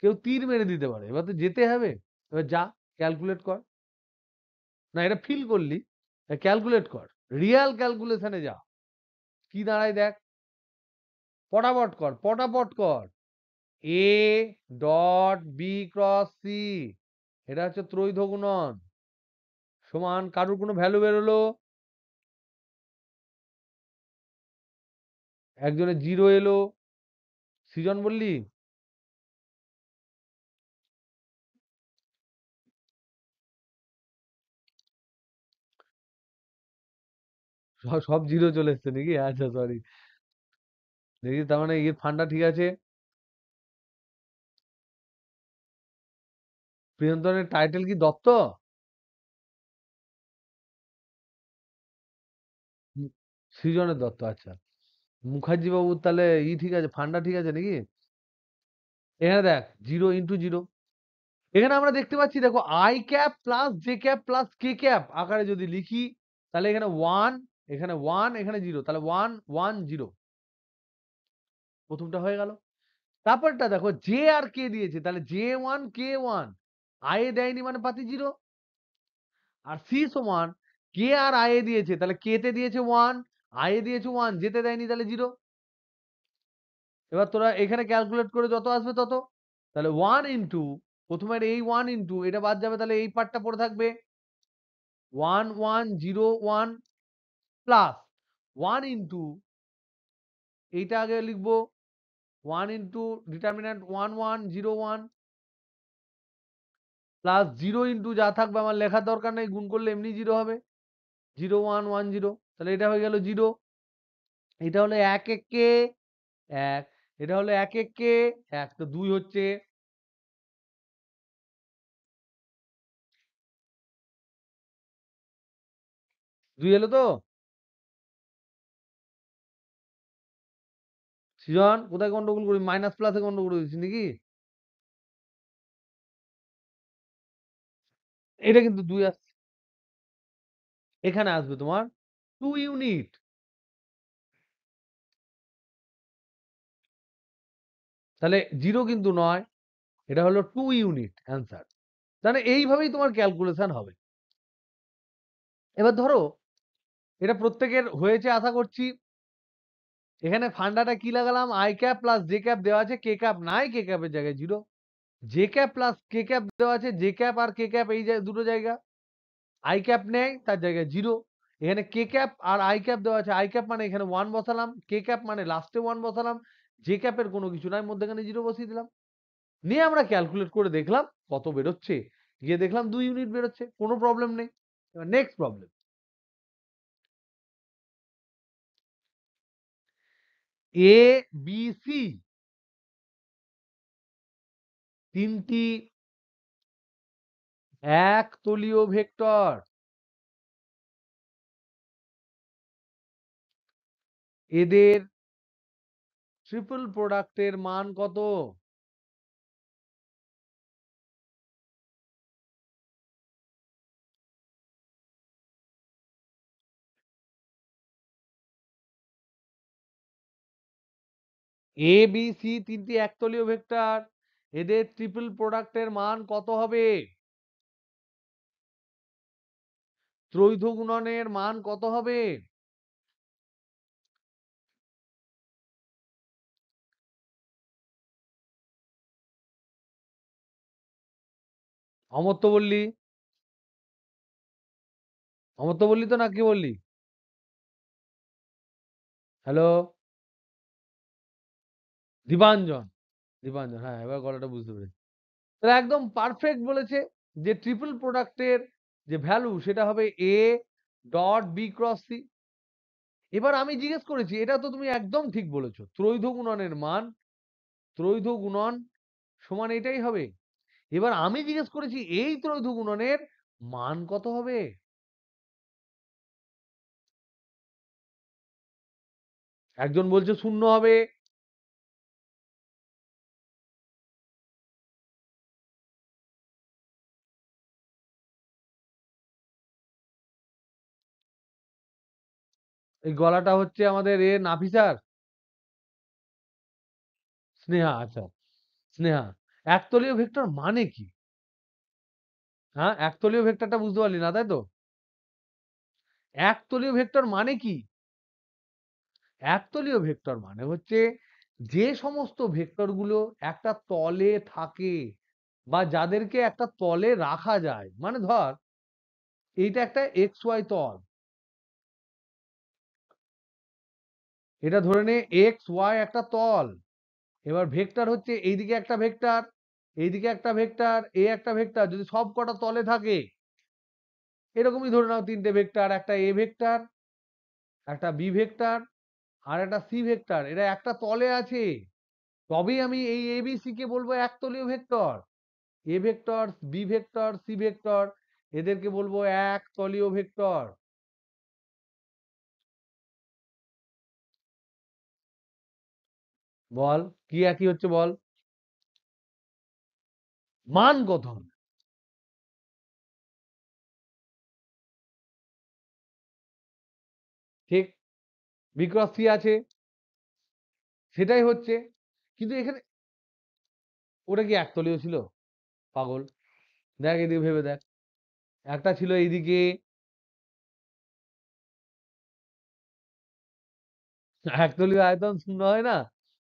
কেউ তীর মেরে দিতে পারে, এবার তো যেতে হবে। এবার যা, ক্যালকুলেট কর। না, এটা ফিল করলি, ক্যালকুলেট কর, রিয়াল ক্যালকুলেশনে যা, কি দাঁড়ায় দেখ, পটাপট কর, পটাপট কর। A dot B cross C, এটা হচ্ছে ত্রৈধ গুণন, সমান কারুর কোনো ভ্যালু বেরোলো, একজনের 0 এলো, সৃজন বললি? সব সব 0 চলে এসছে নাকি? আচ্ছা, সরি। দেখি, তার মানে এর ফান্ডা ঠিক আছে। প্রিয়ন্তনের টাইটেল কি দত্ত? হুম, সৃজনের দত্ত, আচ্ছা। মুখার্জি বাবুর তাহলে ঠিক আছে, ফান্ডা ঠিক আছে নাকি? এখানে দেখ 0 × 0, এখানে আমরা দেখতে পাচ্ছি, দেখো I cap plus J cap plus K cap আকারে যদি লিখি, তাহলে এখানে 1, এখানে 1, এখানে 0, তাহলে 1 1 0, প্রথমটা হয়ে গেল। তারপরটা দেখো জে আর কে দিয়েছে, তাহলে J1 K1, আই এ দেয়নি মানে পাতি 0। আর সি সমান কে আর আই এ দিয়েছে, তাহলে কে তে দিয়েছে 1, আই এ দিয়েছে 1, যেতে দেয়নি, তাহলে 0। এবার তোরা এখানে ক্যালকুলেট করে যত আসবে তত, তাহলে 1 ইন্টু, প্রথমে এই 1 ইন্টু এটা বাদ যাবে, তাহলে এই পার্টটা পড়ে থাকবে 1 1 0 1 প্লাস 1 ইন্টু, এইটা আগে লিখবো 1 ইন্টু ডিটারমিন্যান্ট 1 1 0 1 প্লাস 0 ইন্টু যা থাকবে আমার লেখার দরকার নেই, গুণ করলে এমনি 0 হবে, 0 1 1 0, তাহলে এটা হয়ে গেল 0। এটা হলো 1 1 কে 1, এটা হলো 1 1 কে 1, তো 2 হচ্ছে, 2 এলো তো? সৃজন কোথায় গন্ডগোল করি? মাইনাস প্লাসে গন্ডগোল করেছি নাকি? এটা কিন্তু 2 আসছে, এখানে আসবে তোমার 2 ইউনিট, তাহলে 0 কিন্তু নয়, এটা হলো 2 ইউনিট অ্যান্সার। তাহলে এইভাবেই তোমার ক্যালকুলেশন হবে। এবার ধরো এটা প্রত্যেকের হয়েছে আশা করছি। এখানে ফান্ডাটা কি লাগালাম? I cap plus J cap দেওয়া আছে, কে ক্যাপ নাই, কে ক্যাপের জায়গায় 0, J cap plus K cap দেওয়া আছে, জে ক্যাপ আর কে ক্যাপ এই দুটো জায়গা, আই ক্যাপ নেয় তার জায়গায় 0। এখানে কে ক্যাপ আর আই ক্যাপ দেওয়া আছে। আই ক্যাপ মানে এখানে 1 বসালাম, কে ক্যাপ মানে লাস্টে 1 বসালাম, জে ক্যাপের কোনো কিছু নাই, মধ্যেখানে 0 বসিয়ে দিলাম। নিয়ে আমরা ক্যালকুলেট করে দেখলাম কত বেরোচ্ছে। গিয়ে দেখলাম 2 ইউনিট বেরোচ্ছে, কোনো প্রবলেম নেই। এবার নেক্সট প্রবলেম, এ বি সি তিনটি এক তলীয় ভেক্টর, এদের ট্রিপল প্রোডাক্টের মান কত? এ বি সি তিনটি একতলীয় ভেক্টর, এদের ট্রিপল প্রোডাক্টের মান কত হবে? ত্রৈধ গুণনের মান কত হবে? অমর্ত্য বললি? অমর্ত্য বললি তো, না কি বললি? হ্যালো, দীপাঞ্জন। দীপাঞ্জন, হ্যাঁ, এবার গলাটা বুঝতে পেরেছি। তাহলে একদম পারফেক্ট বলেছে যে ট্রিপল প্রোডাক্টের যে ভ্যালু সেটা হবে A dot B cross C. এবার আমি জিজ্ঞেস করেছি, এটা তো তুমি একদম ঠিক বলেছো, ত্রৈধ গুণনের মান, ত্রৈধ গুণন সমান এটাই হবে। এবার আমি জিজ্ঞেস করেছি এই ত্রৈধ গুণনের মান কত হবে? একজন বলছে 0 হবে। এই গলাটা হচ্ছে আমাদের নাফিসার, স্নেহা, আচ্ছা, স্নেহা। একতলীয় ভেক্টর মানে কি? হ্যাঁ, একতলীয় ভেক্টরটা বুঝতে পারলি না তাই তো? একতলীয় ভেক্টর মানে কি? একতলীয় ভেক্টর মানে হচ্ছে যে সমস্ত ভেক্টর গুলো একটা তলে থাকে বা যাদেরকে একটা তলে রাখা যায়, মানে ধর এইটা একটা এক্স ওয়াই তল, এটা ধরে নে এক্স ওয়াই একটা তল। এবার ভেক্টর হচ্ছে এইদিকে একটা ভেক্টর, এইদিকে একটা ভেক্টর, এ একটা ভেক্টর, যদি সব কটা তলে থাকে, এরকমই ধরে নাও তিনটে ভেক্টর, একটা এ ভেক্টর, একটা বি ভেক্টর আর একটা সি ভেক্টর, এরা একটা তলে আছে, তবেই আমি এই এবিসি কে বলবো একতলীয় vector. A vector, B vector, C vector, এদেরকে বলবো এক তলীয় ভেক্টর। বল, কি একই হচ্ছে বল? মান কত হবে? ঠিক, বি ক্রস সি আছে, সেটাই হচ্ছে। কিন্তু এখানে ওটা কি একতলীয় ছিল? পাগল, দেখ এদিকে ভেবে দেখ, একটা ছিল এইদিকে, একতলীয় আয়তন শূন্য হয় না,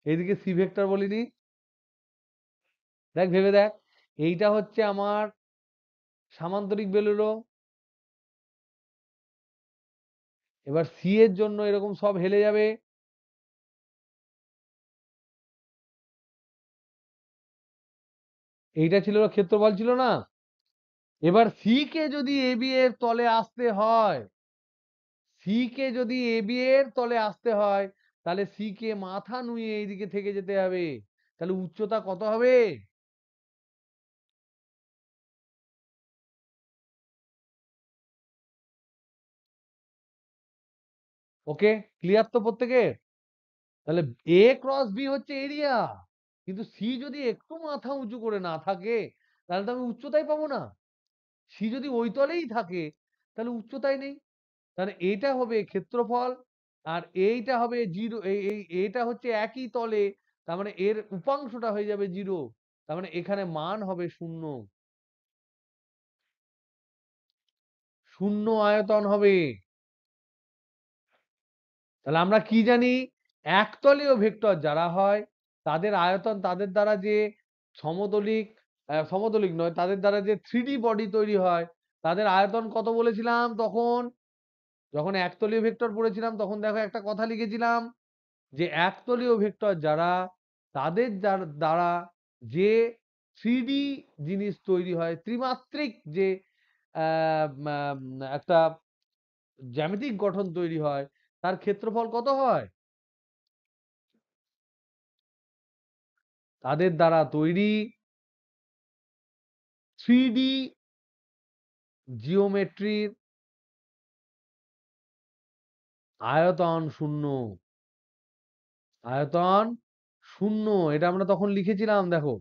এইদিকে সি ভেক্টর বলিনি? দেখ ভেবে দেখ, এইটা হচ্ছে আমার সামান্তরিক বেলুড়ো, এবার সি এর জন্য এরকম সব হেলে যাবে, এইটা ছিল ক্ষেত্রফল ছিল না? এবার সি কে যদি এ বি এর তলে আসতে হয়, সি কে যদি এ বি এর তলে আসতে হয়, তাহলে সি কে মাথা নুয়ে এইদিকে থেকে যেতে হবে, তাহলে উচ্চতা কত হবে? ওকে, ক্লিয়ার তো প্রত্যেকে? তাহলে এ ক্রস বি হচ্ছে এরিয়া, কিন্তু সি যদি একটু মাথা উঁচু করে না থাকে, তাহলে তো আমি উচ্চতাই পাবো না। সি যদি ওই তলেই থাকে, তাহলে উচ্চতাই নেই। তাহলে এইটা হবে ক্ষেত্রফল, আর এইটা হবে জিরো, এইটা হচ্ছে একই তলে, তার মানে এর উপাংশটা হয়ে যাবে 0, তার মানে এখানে মান হবে 0, শূন্য আয়তন হবে। তাহলে আমরা কি জানি, একতলীয় ভেক্টর যারা হয় তাদের আয়তন, তাদের দ্বারা যে সমতলিক, সমতলিক নয়, তাদের দ্বারা যে 3D বডি তৈরি হয়, তাদের আয়তন কত বলেছিলাম তখন, যখন একতলীয় ভেক্টর পড়েছিলাম তখন দেখো একটা কথা লিখেছিলাম যে একতলীয় ভেক্টর যারা, তাদের দ্বারা যে 3D জিনিস তৈরি হয়, ত্রিমাত্রিক যে একটা জ্যামিতিক গঠন তৈরি হয়, তার ক্ষেত্রফল কত হয়? তাদের দ্বারা তৈরি 3D জিওমেট্রির আয়তন শূন্য। আয়তন শূন্য, এটা আমরা তখন লিখেছিলাম দেখো।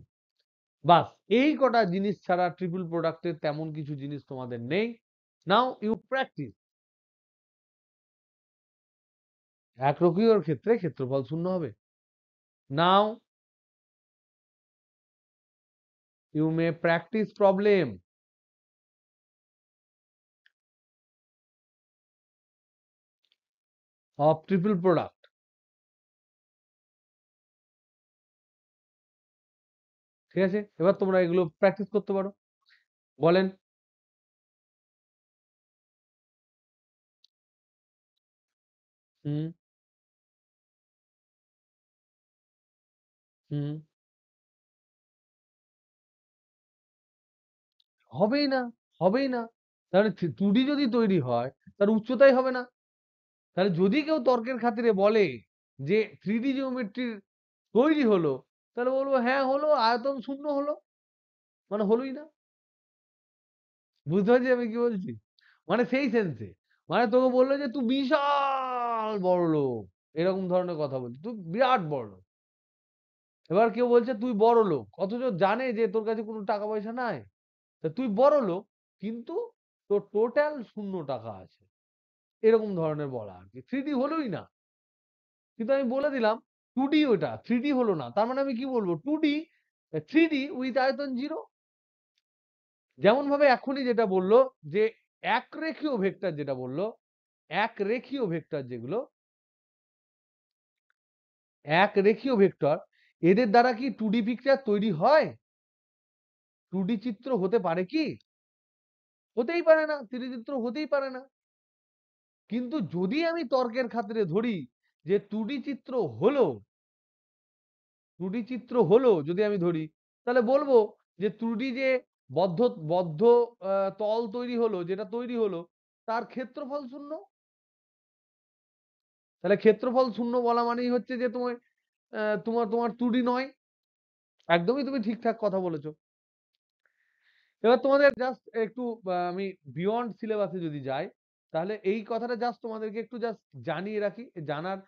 বাস, এই কটা জিনিস ছাড়া ট্রিপল প্রোডাক্টের তেমন কিছু জিনিস তোমাদের নেই। Now you practice. একরকীয়র ক্ষেত্রে ক্ষেত্রফল শূন্য হবে। Now you may practice problem of triple product. ঠিক আছে, এবার তোমরা এগুলো প্র্যাকটিস করতে পারো। বলেন। হুম। হুম। হবেই না, হবেই না। তাহলে 2D যদি তৈরি হয় তার উচ্চতাই হবে না। তাহলে যদি কেউ তর্কের খাতিরে বলে যে 3D জিওমেট্রির তৈরি হলো, তাহলে বলবো হ্যাঁ হলো, আয়তন শূন্য হলো, মানে হলোই না। বুঝতে পারছি আমি কি বলছি? মানে সেই সেন্সে, মানে তোকে বললো যে তুই বিশাল বড় লোক, এরকম ধরনের কথা বলছি, তুই বিরাট বড় লোক। এবার কেউ বলছে তুই বড় লোক, অথচ জানে যে তোর কাছে কোনো টাকা পয়সা নাই। তা তুই বড় লোক, কিন্তু তোর টোটাল শূন্য টাকা আছে, এরকম ধরনের বলা আর কি। 3D হলোই না, কিন্তু আমি বলে দিলাম 2D, ওটা 3D হলো না, তার মানে আমি কি বলবো? 2D 3D উইথ আয়তন জিরো। যেমন ভাবে এখনই যেটা বললো যে এক রেখীয় ভেক্টর, যেটা বললো এক রেখীয় ভেক্টর, যেগুলো এক রেখীয় ভেক্টর, এদের দ্বারা কি 2D পিকচার তৈরি হয়? 2D চিত্র হতে পারে কি? হতেই পারে না, 3D চিত্র হতেই পারে না। কিন্তু যদি আমি তর্কের খাতিরে ধরি যে 2D চিত্র হলো, 2D চিত্র হলো যদি আমি ধরি, তাহলে বলবো যে 2D যে বদ্ধ বদ্ধ তল তৈরি হলো, যেটা তৈরি হলো, তার ক্ষেত্রফল শূন্য। তাহলে ক্ষেত্রফল শূন্য বলা মানেই হচ্ছে যে তোমার তোমার তোমার 2D নয়। একদমই তুমি ঠিকঠাক কথা বলেছো। এবার তোমাদের জাস্ট একটু আমি বিয়ন্ড সিলেবাসে যদি যাই, তাহলে এই কথাটা জাস্ট তোমাদেরকে একটু জাস্ট জানিয়ে রাখি, জানার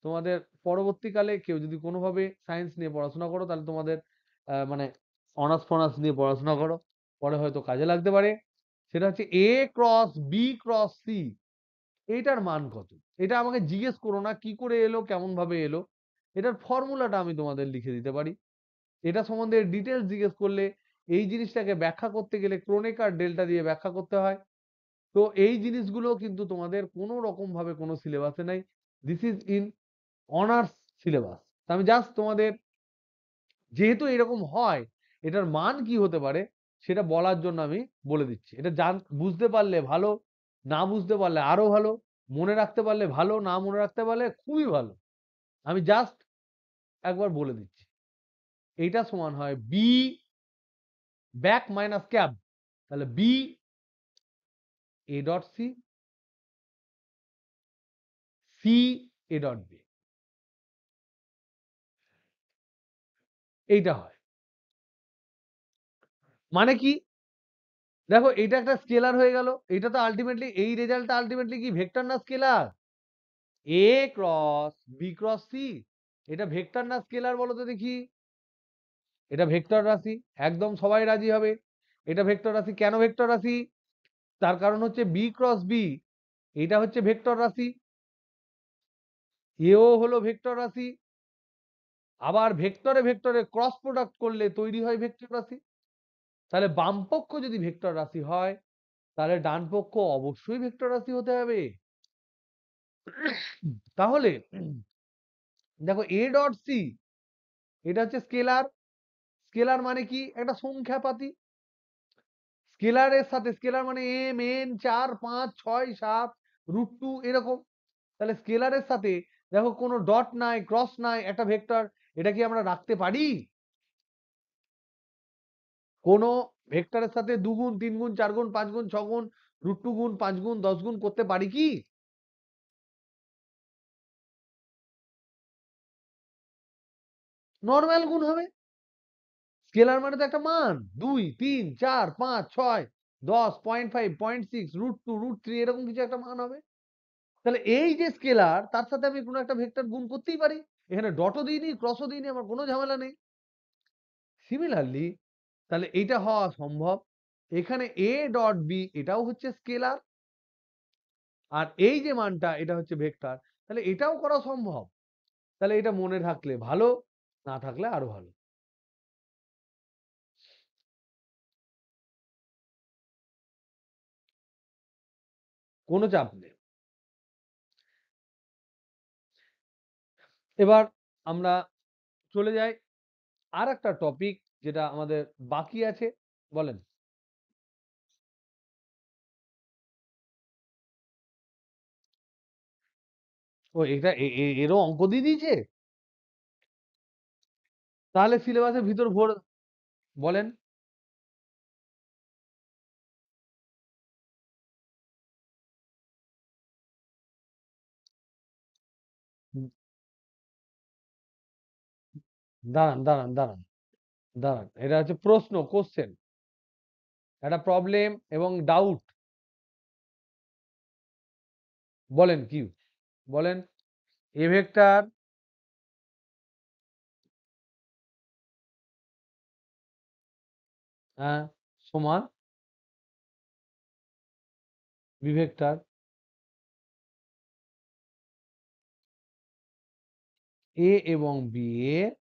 তোমাদের পরবর্তীকালে কেউ যদি কোনোভাবে সায়েন্স নিয়ে পড়াশোনা করো, তাহলে তোমাদের মানে অনার্স ফনার্স নিয়ে পড়াশোনা করো, পরে হয়তো কাজে লাগতে পারে। সেটা হচ্ছে এ ক্রস বি ক্রস সি, এইটার মান কত? এটা আমাকে জিজ্ঞেস করো না কি করে এলো, কেমন ভাবে এলো। এটার ফর্মুলাটা আমি তোমাদের লিখে দিতে পারি। এটা সম্বন্ধে ডিটেলস জিজ্ঞেস করলে, এই জিনিসটাকে ব্যাখ্যা করতে গেলে ক্রোনেকার ডেল্টা দিয়ে ব্যাখ্যা করতে হয়। তো এই জিনিসগুলো কিন্তু তোমাদের কোনো রকম ভাবে কোনো সিলেবাসে নাই। This is in honours syllabus. আমি জাস্ট তোমাদের, যেহেতু এরকম হয়, এটার মান কি হতে পারে সেটা বলার জন্য আমি বলে দিচ্ছি। এটা বুঝতে পারলে ভালো, না বুঝতে পারলে আরো ভালো, মনে রাখতে পারলে ভালো, না মনে রাখতে পারলে খুবই ভালো। আমি জাস্ট একবার বলে দিচ্ছি। এইটা সমান হয় বি ব্যাক মাইনাস ক্যাপ। তাহলে B A dot C, C A dot B, এইটা হয়। মানে কি? দেখো এটা একটা স্কেলার হয়ে গেল, এটা তো আলটিমেটলি, এই রেজাল্টটা আলটিমেটলি কি ভেক্টর না স্কেলার? এ ক্রস বি ক্রস সি, এটা ভেক্টর না স্কেলার বলো তো দেখি? এটা ভেক্টর রাশি, একদম সবাই রাজি হবে। এটা ভেক্টর রাশি। কেন ভেক্টর রাশি? তার কারণ হচ্ছে বি ক্রস বি, এটা হচ্ছে ভেক্টর রাশি, এও হলো ভেক্টর রাশি। আবার ভেক্টরে ভেক্টরে ক্রস প্রোডাক্ট করলে তৈরি হয় ভেক্টর রাশি। তাহলে বাম পক্ষ যদি ভেক্টর রাশি হয়, তাহলে ডান পক্ষ অবশ্যই ভেক্টর রাশি হতে হবে। তাহলে দেখো এ ডট সি, এটা হচ্ছে স্কেলার। স্কেলার মানে কি? একটা সংখ্যাপাতি। স্কেলারের সাথে, স্কেলার মানে এম এন 4 5 6 7 √2 এরকম। তাহলে স্কেলারের সাথে দেখো কোনো ডট নাই, ক্রস নাই, একটা ভেক্টর, এটা কি আমরা রাখতে পারি? কোনো ভেক্টরের সাথে 2 গুণ 3 গুণ 4 গুণ 5 গুণ 6 গুণ √2 গুণ 5 গুণ 10 গুণ করতে পারি কি? নরমাল গুণ হবে। স্কেলার মানে তো একটা মান, 2 3 4 5 6 10 0.5 0.6 √2 √3 এরকম কিছু একটা মান হবে। তাহলে এই যে স্কেলার, তার সাথে আমি কোনো একটা ভেক্টর গুণ করতেই পারি। এখানে ডটও দিইনি, ক্রসও দিইনি, আমার কোনো ঝামেলা নেই। সিমিলারলি তাহলে এইটা হওয়া সম্ভব। এখানে a ডট b এটাও হচ্ছে স্কেলার, আর এই যে মানটা এটা হচ্ছে ভেক্টর, তাহলে এটাও করা সম্ভব। তাহলে এটা মনে থাকলে ভালো, না থাকলে আরো ভালো। কোনো চাপ নেই। এবার আমরা চলে যাই আর একটা টপিক যেটা আমাদের বাকি আছে। বলেন। ও এটা এরও অঙ্ক দিয়ে দিয়েছে? তাহলে সিলেবাসের ভিতর ভোর। বলেন। দাঁড়ান দাঁড়ান দাঁড়ান দাঁড়ান, এটা হচ্ছে প্রশ্ন, কোশ্চেন, একটা প্রবলেম এবং ডাউট। বলেন কি? বলেন। এ ভেক্টর সমান বি ভেক্টর এ এবং বি এর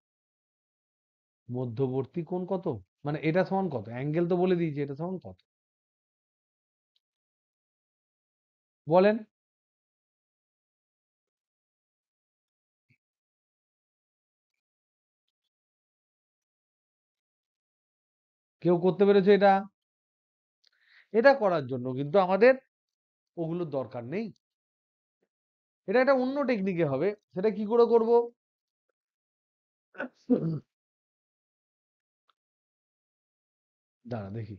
মধ্যবর্তী কোণ কত? মানে এটা সমান কত? অ্যাঙ্গেল তো বলে দিয়েছি, এটা সমান কত? বলেন। কেউ করতে পেরেছে এটা? এটা করার জন্য কিন্তু আমাদের ওগুলোর দরকার নেই। এটা একটা অন্য টেকনিকে হবে। সেটা কি করে করব? দাঁড়া দেখি।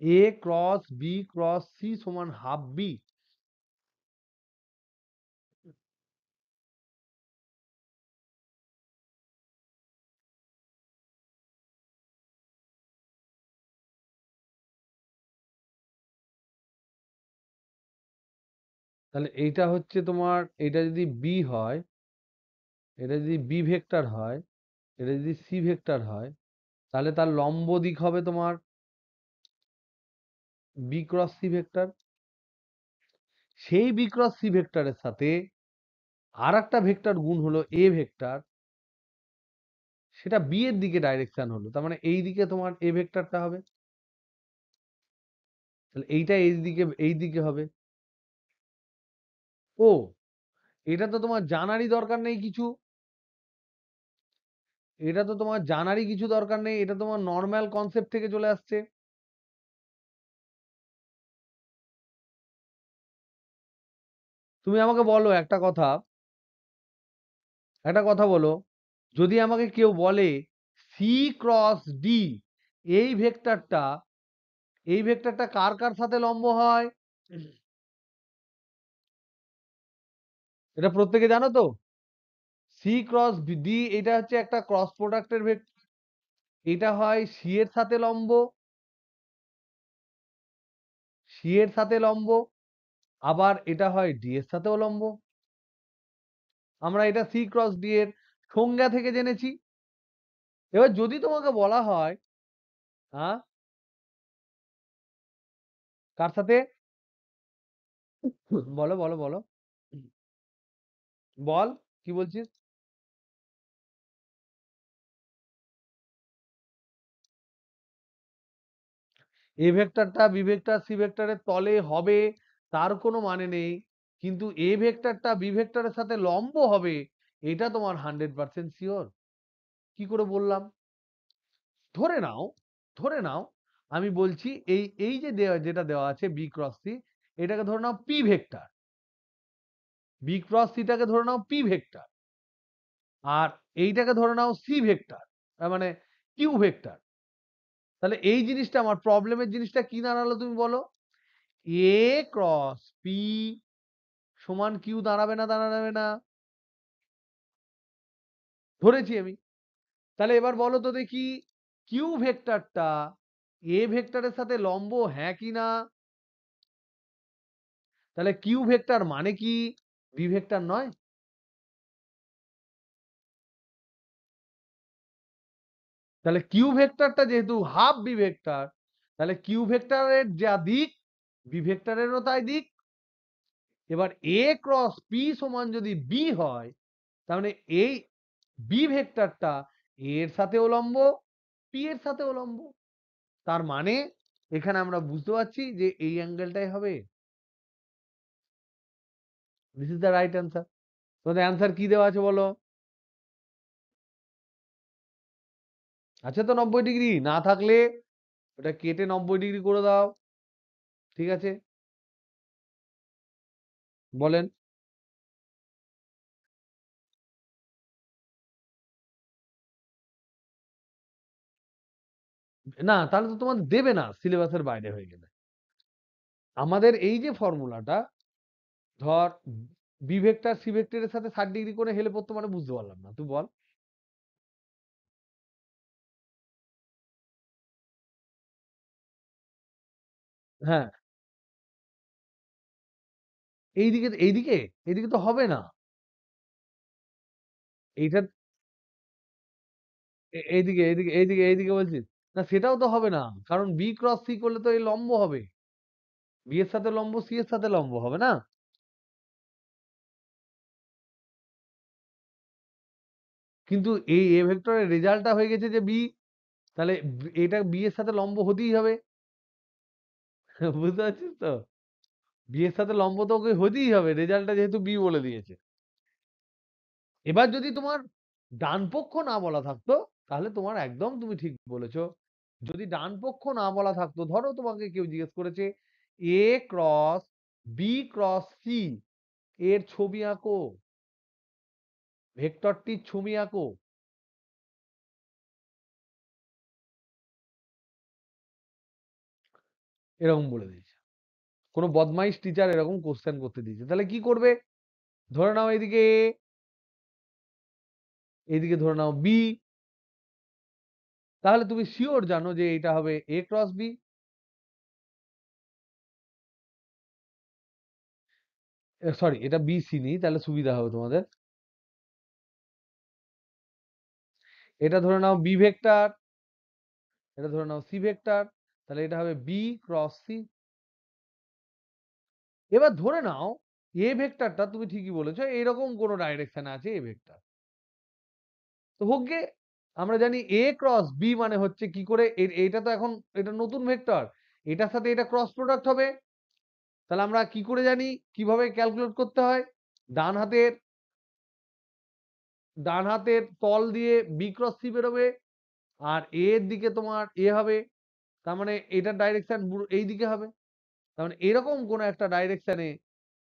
এ ক্রস বি ক্রস সি সমান হাফ বি। তাহলে এইটা হচ্ছে তোমার, এটা যদি বি হয়, এটা যদি বি ভেক্টর হয়, এটা যদি সি ভেক্টর হয়, তাহলে তার লম্ব দিক হবে তোমার বি ক্রস সি ভেক্টর। সেই বি ক্রস সি ভেক্টরের সাথে আর একটা ভেক্টর গুণ হলো এ ভেক্টর, সেটা বি এর দিকে ডাইরেকশন হলো, তার মানে এই দিকে তোমার এ ভেক্টরটা হবে। তাহলে এইটা এই দিকে হবে। ও, এটা তো তোমার জানারই দরকার নেই কিছু। এটা তো তোমার জানারই কিছু দরকার নেই, এটা তোমার নর্মাল কনসেপ্ট থেকে চলে আসছে। তুমি আমাকে বলো একটা কথা, একটা কথা বলো। যদি আমাকে কেউ বলে সি ক্রস ডি এই ভেক্টরটা, এই ভেক্টরটা কার কার সাথে লম্ব হয়? এটা প্রত্যেকে জানো তো? সি ক্রস ডি এটা হচ্ছে একটা ক্রস প্রোডাক্টের ভেক্টর। এটা হয় সি এর সাথে লম্ব, সি এর সাথে লম্ব, আবার এটা হয় ডি এর সাথেও লম্ব। আমরা এটা সি ক্রস ডি এর সংজ্ঞা থেকে জেনেছি। এবার যদি তোমাকে বলা হয়, হ্যাঁ, কার সাথে? বলো বলো বলো। বল, কি বলছিস? এ ভেক্টরটা বি ভেক্টর সি ভেক্টরের তলে হবে তার কোনো মানে নেই, কিন্তু এ ভেক্টরটা বি ভেক্টরের সাথে লম্ব হবে এটা তোমার 100% শিওর? কি করে বললাম? ধরে নাও, ধরে নাও আমি বলছি এই যে যেটা দেওয়া আছে বি ক্রস সি, এটাকে ধরে নাও পি ভেক্টর। বি ক্রস সিটাকে ধরে নাও পি ভেক্টর, আর এইটাকে ধরে নাও সি ভেক্টর, মানে কিউ ভেক্টর। তাহলে এই জিনিসটা আমার প্রবলেমের জিনিসটা কি দাঁড়ালো তুমি বলো? এ ক্রস পি সমান কিউ দাঁড়াবে না দাঁড়াবে না? ধরেছি আমি। তাহলে এবার বলো তো দেখি, কিউ ভেক্টরটা এ ভেক্টরের সাথে লম্ব, হ্যাঁ কি না? তাহলে কিউ ভেক্টর মানে কি বি ভেক্টর নয়? তাহলে কিউ ভেক্টরটা যেহেতু হাফ বি ভেক্টর, তাহলে কিউ ভেক্টরের যা দিক বি ভেক্টরেরও তাই দিক। এবার এ ক্রস পি সমান যদি বি হয়, তার মানে এই বি ভেক্টরটা এর সাথে উলম্ব, পি এর সাথে উলম্ব। তার মানে এখানে আমরা বুঝতে পারছি যে এই অ্যাঙ্গেলটাই হবে। This is the right answer. তোমাদের অ্যান্সার কি দেওয়া আছে বলো? আছে তো 90 ডিগ্রি? না থাকলে ওটা কেটে 90 ডিগ্রি করে দাও। ঠিক আছে, বলেন। না, তাহলে তো তোমাদের দেবে না, সিলেবাসের বাইরে হয়ে গেলে। আমাদের এই যে ফর্মুলাটা, ধর বি ভেক্টর সি ভেক্টরের সাথে 60 ডিগ্রি করে হেলে পড়তো, মানে বুঝতে পারলাম না, তুই বল। হ্যাঁ, এইদিকে এইদিকে এইদিকে তো হবে না। এইটা এইদিকে এইদিকে এইদিকে এইদিকে বলছিস? না, সেটাও তো হবে না, কারণ বি ক্রস সি করলে তো এই লম্ব হবে। বি এর সাথে লম্ব সি এর সাথে লম্ব হবে না? কিন্তু এই এ ভেক্টরের রেজাল্টটা হয়ে গেছে যে বি, তাহলে এটা বি এর সাথে লম্ব হতেই হবে। বুঝতে পারছিস তো? বি এর সাথে লম্ব তো ওকে হতেই হবে, রেজাল্টটা যেহেতু বি বলে দিয়েছে। এবার যদি তোমার ডান পক্ষ না বলা থাকতো, তাহলে তোমার একদম তুমি ঠিক বলেছো। যদি ডান পক্ষ না বলা থাকতো, ধরো তোমাকে কেউ জিজ্ঞেস করেছে এ ক্রস বি ক্রস সি এর ছবি আঁকো, ভেক্টরটির ছবি আঁকো, এরকম বলে দিয়েছে। কোনো বদমাইশ টিচার এরকম কোশ্চেন করতে দিয়েছে, তাহলে কি করবে? ধরে নাও এদিকে এ, এদিকে ধরে নাও বি, তাহলে তুমি শিওর জানো যে এটা হবে এ ক্রস বি। সরি, এটা বি সি নেই, তাহলে সুবিধা হবে তোমাদের। এটা ধরে নাও বি ভেক্টর, এটা ধরে নাও সি ভেক্টর, তাহলে এটা হবে বি ক্রস সি। এবার ধরে নাও এ ভেক্টরটা, তুমি ঠিকই বলেছো, এরকম কোন ডাইরেকশনে আছে এ ভেক্টর, তো হোক গে। আমরা জানি এ ক্রস বি মানে হচ্ছে কি করে, এটা তো এখন এটা নতুন ভেক্টর, এটার সাথে এটা ক্রস প্রোডাক্ট হবে। তাহলে আমরা কি করে জানি, কিভাবে ক্যালকুলেট করতে হয়? ডান হাতের ডান হাতের তল দিয়ে বি ক্রস সি বেরোবে, আর এর দিকে তোমার এ হবে, তার মানে এটার ডাইরেকশন এই দিকে হবে। তার মানে এরকম কোন একটা ডাইরেকশনে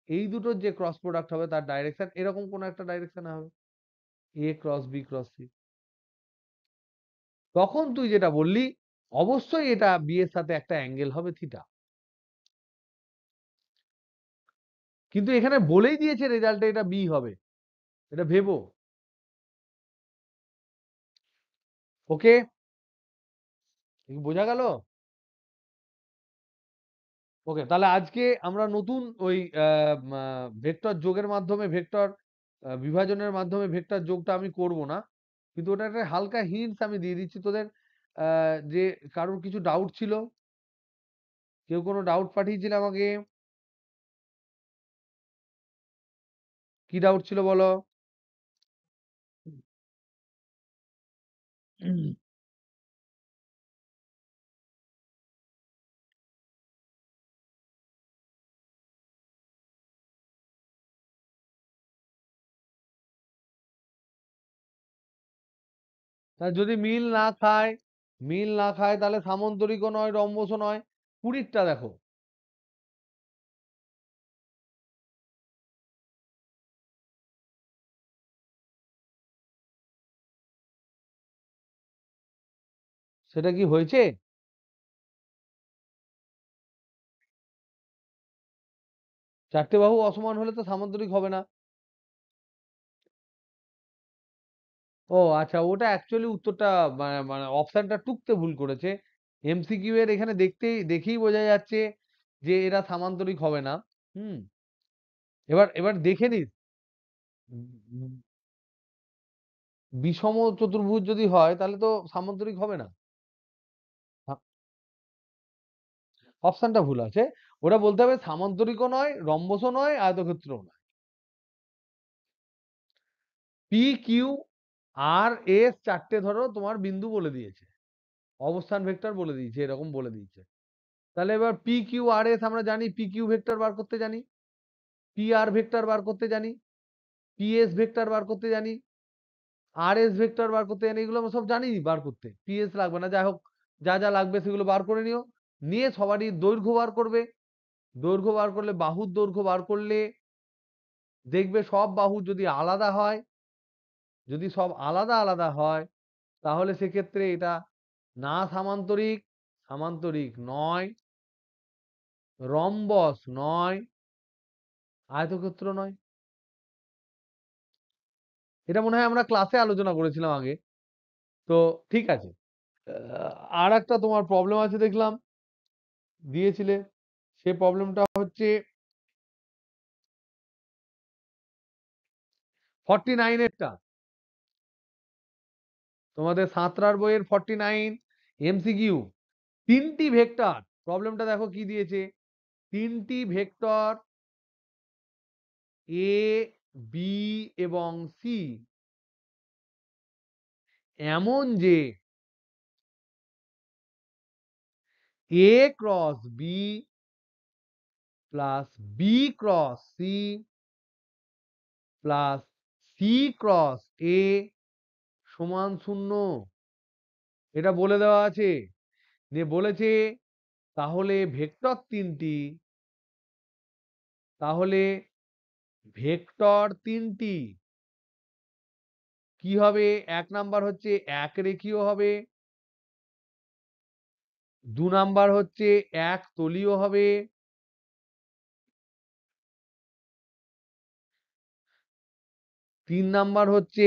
এই দুটোর যে ক্রস প্রোডাক্ট হবে তার ডাইরেকশন এরকম কোন একটা ডাইরেকশনে হবে, এ ক্রস বি ক্রস সি। তখন তুই যেটা বললি, অবশ্যই এটা বি এর সাথে একটা অ্যাঙ্গেল হবে থিটা। কিন্তু এখানে বলেই দিয়েছে রেজাল্টে এটা বি হবে, এটা ভেবো। ওকে, বোঝা গেল? ওকে, তাহলে আজকে আমরা নতুন ওই ভেক্টর যোগের মাধ্যমে, ভেক্টর বিভাজনের মাধ্যমে ভেক্টর যোগটা আমি করব না, কিন্তু ওটা একটা হালকা হিন্টস আমি দিয়ে দিচ্ছি তোদের। যে কারোর কিছু ডাউট ছিল, কেউ কোনো ডাউট পাঠিয়েছিল আমাকে, কি ডাউট ছিল বলো? তা যদি মিল না খায় তাহলে সামান্তরিকও নয়, রম্বসও নয়। 20টা দেখো। সেটা কি হয়েছে? চারটে বাহু অসমান হলে তো সামান্তরিক হবে না। ও আচ্ছা, ওটা অ্যাকচুয়ালি উত্তরটা মানে অপশনটা টুকতে ভুল করেছে। এমসিকিউ এর এখানে দেখেই বোঝা যাচ্ছে যে এরা সামান্তরিক হবে না। হুম। এবার এবার দেখে নিস। উম, বিষম চতুর্ভুজ যদি হয় তাহলে তো সামান্তরিক হবে না। অপশনটা ভুল আছে। ওটা বলতে হবে সামান্তরিকও নয়, রম্বসও নয়, আয়তক্ষেত্রও নয়। পি কিউ আর এস চারটে ধরো তোমার বিন্দু বলে দিয়েছে, অবস্থান ভেক্টর বলে দিয়েছে, এরকম বলে দিয়েছে। তাহলে এবার পি কিউ আর এস আমরা জানি, পি কিউ ভেক্টর বার করতে জানি, পি আর ভেক্টর বার করতে জানি, পি এস ভেক্টর বার করতে জানি, আর এস ভেক্টর বার করতে জানি। এগুলো আমরা সব জানি বার করতে, পি এস লাগবে না। যাই হোক, যা যা লাগবে সেগুলো বার করে নিও। নিয়ে সবারই দৈর্ঘ্য বার করবে। দৈর্ঘ্য বার করলে, বাহুর দৈর্ঘ্য বার করলে দেখবে সব বাহু যদি আলাদা হয়, যদি সব আলাদা আলাদা হয়, তাহলে সেক্ষেত্রে এটা না সামান্তরিক, সামান্তরিক নয়, রম্বস নয়, আয়তক্ষেত্র নয়। এটা মনে হয় আমরা ক্লাসে আলোচনা করেছিলাম আগে। তো ঠিক আছে। আর একটা তোমার প্রবলেম আছে দেখলাম, দিয়েছিলে। সে প্রবলেমটা হচ্ছে 49 এরটা, তোমাদের সাঁতরার বইয়ের 49 এমসিকিউ। তিনটি ভেক্টর, প্রবলেমটা দেখো কি দিয়েছে। তিনটি ভেক্টর এ, বি এবং সি এমন যে A cross B plus B cross C plus C cross A সমান 0। এটা বলে দেওয়া আছে। দিয়ে বলেছে তাহলে ভেক্টর তিনটি, তাহলে ভেক্টর তিনটি কি হবে? এক নাম্বার হচ্ছে এক রেখীয় হবে, দু নাম্বার হচ্ছে এক তলীয় হবে, তিন নাম্বার হচ্ছে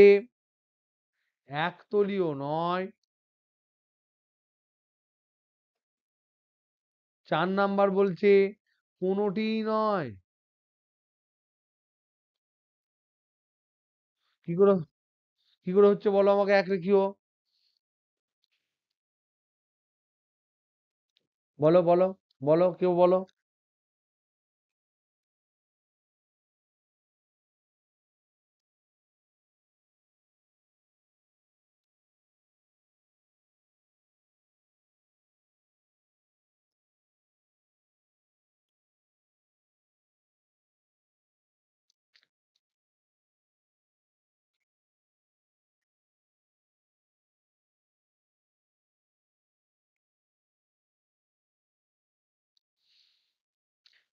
এক তলীয় নয়, চার নাম্বার বলছে কোনোটিই নয়। কি করে কি করে হচ্ছে বলো আমাকে এক রেখীয়? বলো বলো বলো, কেউ বলো।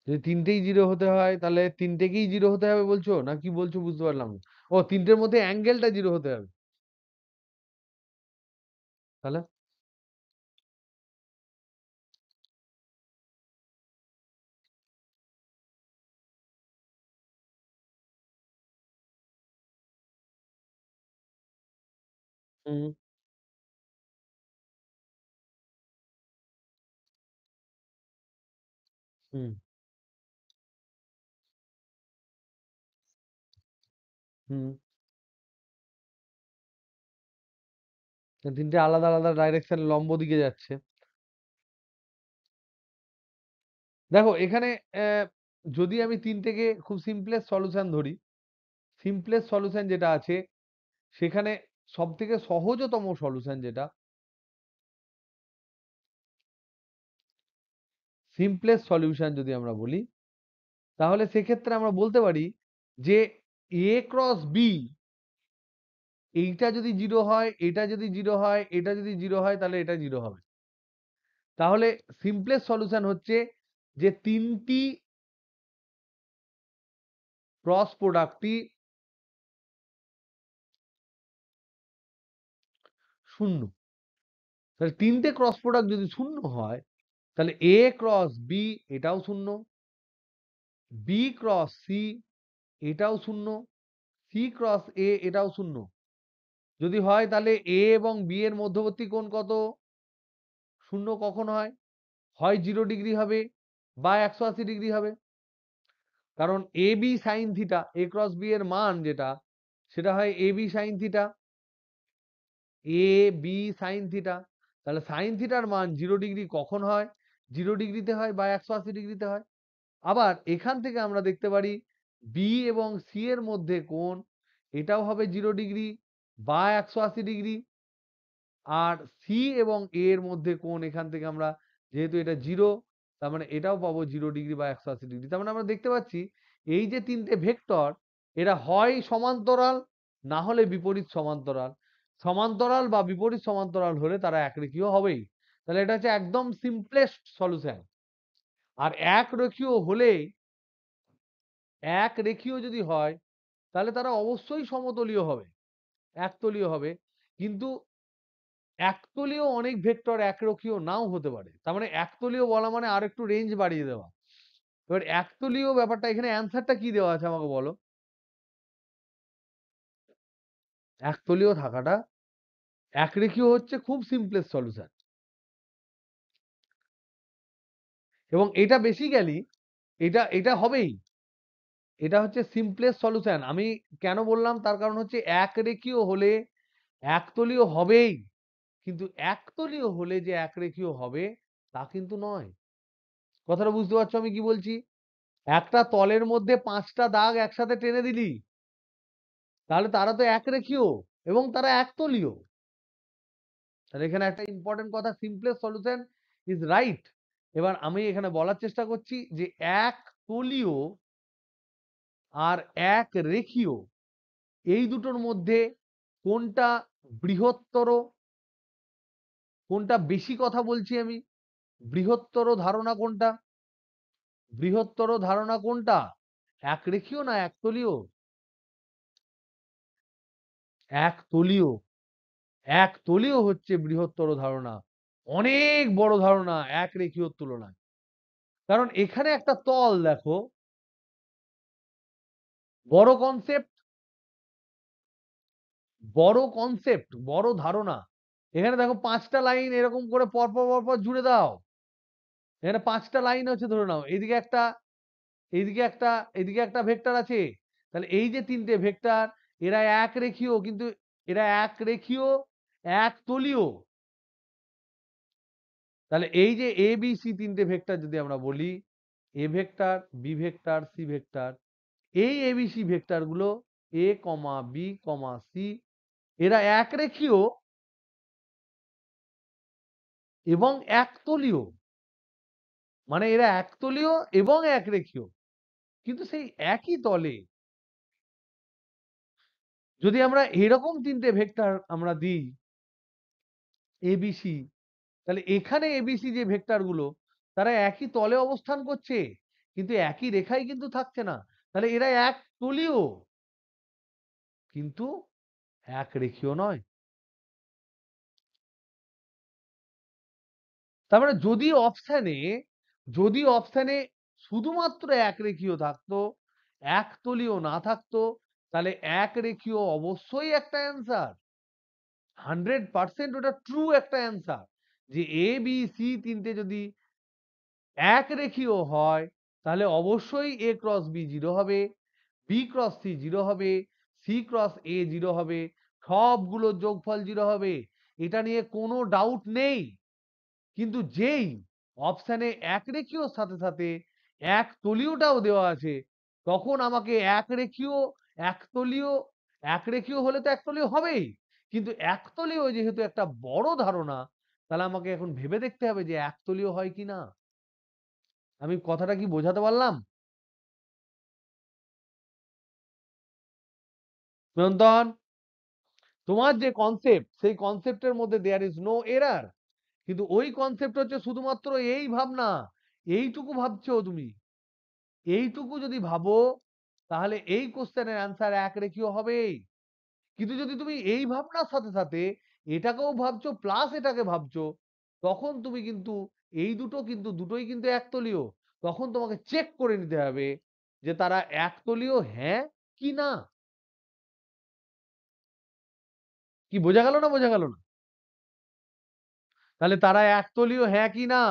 যদি তিনটেই জিরো হতে হয় তাহলে তিনটেকেই জিরো হতে হবে বলছো, না কি বলছো বুঝতে পারলাম না। ও, তিনটের মধ্যে অ্যাঙ্গেলটা জিরো হতে হবে। তাহলে হুম হুম হুম তিনটে আলাদা আলাদা ডাইরেকশন লম্ব দিকে যাচ্ছে। দেখো এখানে যদি আমি তিনটেকে খুব সিম্পলেস্ট সলিউশন ধরি, সিম্পলেস্ট সলিউশন যেটা আছে সেখানে সব থেকে সহজতম সলিউশন যেটা, সিম্পলেস্ট সলিউশন যদি আমরা বলি, তাহলে সেক্ষেত্রে আমরা বলতে পারি যে এ ক্রস বি এইটা যদি জিরো হয়, এটা যদি জিরো হয়, এটা যদি জিরো হয়, তাহলে এটা জিরো হবে। তাহলে সিম্পলেস্ট সলিউশন হচ্ছে যে তিনটি ক্রস প্রোডাক্টই শূন্য। তাহলে তিনটে ক্রস প্রোডাক্ট যদি শূন্য হয়, তাহলে এ ক্রস বি এটাও শূন্য, বি ক্রস সি এটাও শূন্য, সি ক্রস এ এটাও শূন্য। যদি হয় তাহলে এ এবং বি এর মধ্যবর্তী কোণ কত? শূন্য কখন হয়? হয় 0 ডিগ্রি হবে বা 180 ডিগ্রি হবে। কারণ A B sine theta, A cross B এর মান যেটা, সেটা হয় A B sine theta, A B sine theta. তাহলে সাইন থিটার মান 0 ডিগ্রি কখন হয়? 0 ডিগ্রিতে হয় বা 180 ডিগ্রিতে হয়। আবার এখান থেকে আমরা দেখতে পারি বি এবং সি এর মধ্যে কোণ এটাও হবে 0 ডিগ্রি বা 180 ডিগ্রি। আর সি এবং এ এর মধ্যে কোণ এখান থেকে আমরা, যেহেতু এটা 0, তার মানে এটাও পাবো 0 ডিগ্রি বা 180 ডিগ্রি। তার মানে আমরা দেখতে পাচ্ছি এই যে তিনটে ভেক্টর, এরা হয় সমান্তরাল, না হলে বিপরীত সমান্তরাল। সমান্তরাল বা বিপরীত সমান্তরাল হলে তারা একরেখীয় হবেই। তাহলে এটা হচ্ছে একদম সিম্পলেস্ট সলিউশন। আর এক রেখীয় যদি হয়, তাহলে তারা অবশ্যই সমতলীয় হবে, একতলীয় হবে। কিন্তু একতলীয় অনেক ভেক্টর একরেখীয় নাও হতে পারে। তার মানে একতলীয় বলা মানে আর একটু রেঞ্জ বাড়িয়ে দেওয়া। এবার একতলীয় ব্যাপারটা এখানে অ্যান্সারটা কি দেওয়া আছে আমাকে বলো? একতলীয় থাকাটা একরেখীয় হচ্ছে খুব সিম্পলেস্ট সলিউশন। এবং এটা বেসিক্যালি এটা এটা হবেই। এটা হচ্ছে সিম্পলেস্ট সলিউশন। আমি কেন বললাম তার কারণ হচ্ছে একরেখীয় হলে একতলীয় হবেই। কিন্তু একতলীয় হলে যে একরেখীয় হবে তা কিন্তু নয়। কথাটা বুঝতে পারছো আমি কি বলছি? একটা তলের মধ্যে 5টা দাগ একসাথে টেনে দিলি, তাহলে তারা তো একরেখীয় এবং তারা একতলীয়। তাহলে এখানে একটা ইম্পর্টেন্ট কথা, সিম্পলেস্ট সলিউশন ইজ রাইট। এবার আমি এখানে বলার চেষ্টা করছি যে একতলীয় আর এক রেখীয় এই দুটোর মধ্যে কোনটা বৃহত্তর, কোনটা বেশি কথা বলছি আমি? বৃহত্তর ধারণা কোনটা? বৃহত্তর ধারণা কোনটা? একরেখীয় না একতলীয়? একতলীয়। একতলীয় হচ্ছে বৃহত্তর ধারণা, অনেক বড় ধারণা এক রেখীয় তুলনায়। কারণ এখানে একটা তল দেখো, বড় কনসেপ্ট, বড় ধারণা। এখানে দেখো 5টা লাইন এরকম করে পরপর পরপর জুড়ে দাও। এখানে 5টা লাইন হচ্ছে, ধরে নাও এইদিকে একটা, এইদিকে একটা, এদিকে একটা ভেক্টর আছে। তাহলে এই যে তিনটে ভেক্টর, এরা এক রেখীয়, কিন্তু এরা এক রেখীয় এক তলীয়। তাহলে এই যে এ বি সি তিনটে ভেক্টর যদি আমরা বলি, A vector, B vector, C vector, এই এবিসি ভেক্টর গুলো A comma B comma C, এরা এক রেখীয় এবং একতলীয়। মানে এরা একতলীয় এবং এক রেখীয়, কিন্তু সেই একই তলে। যদি আমরা এরকম তিনটে ভেক্টর আমরা দিই এবিসি, তাহলে এখানে এবিসি যে ভেক্টর গুলো, তারা একই তলে অবস্থান করছে, কিন্তু একই রেখায় কিন্তু থাকছে না। তাহলে এরা এক তলীয় কিন্তু এক রেখীয় নয়। তার মানে যদি অপশানে শুধুমাত্র এক রেখীয় থাকতো, একতলীয় না থাকতো, তাহলে এক রেখীয় অবশ্যই একটা অ্যান্সার, 100% ওটা ট্রু একটা অ্যান্সার। যে এ বি সি তিনটে যদি এক রেখীয় হয়, তাহলে অবশ্যই এ ক্রস বি 0 হবে, বি ক্রস সি 0 হবে, সি ক্রস এ 0 হবে, সবগুলোর যোগফল 0 হবে। এটা নিয়ে কোনো ডাউট নেই। কিন্তু যেই অপশানে এক রেখীয়র সাথে সাথে এক তলীয়টাও দেওয়া আছে, তখন আমাকে এক রেখীয়, একতলীয়, এক রেখীয় হলে তো একতলীয় হবেই, কিন্তু একতলীয় যেহেতু একটা বড় ধারণা, তাহলে আমাকে এখন ভেবে দেখতে হবে যে একতলীয় হয় কি না। আমি কথাটা কি বোঝাতে পারলাম? চিরন্তন, তোমার যে কনসেপ্ট, সেই কনসেপ্টের মধ্যে দেয়ার ইজ নো এরার। কিন্তু ওই কনসেপ্ট হচ্ছে শুধুমাত্র এই ভাবনা, এইটুকু ভাবছো তুমি, এইটুকু যদি ভাবো তাহলে এই কোশ্চেনের অ্যান্সার এক রেখীয় হবে। কিন্তু যদি তুমি এই ভাবনার সাথে সাথে এটাকেও ভাবছো প্লাস এটাকে ভাবছো, তখন তুমি কিন্তু এই দুটো কিন্তু দুটোই কিন্তু একতলীয়। তখন তোমাকে চেক করে নিতে হবে যে তারা একতলীয় হ্যাঁ কি না। কি বোঝা গেল না বোঝা গেল না? তাহলে তারা একতলীয় হ্যাঁ কি না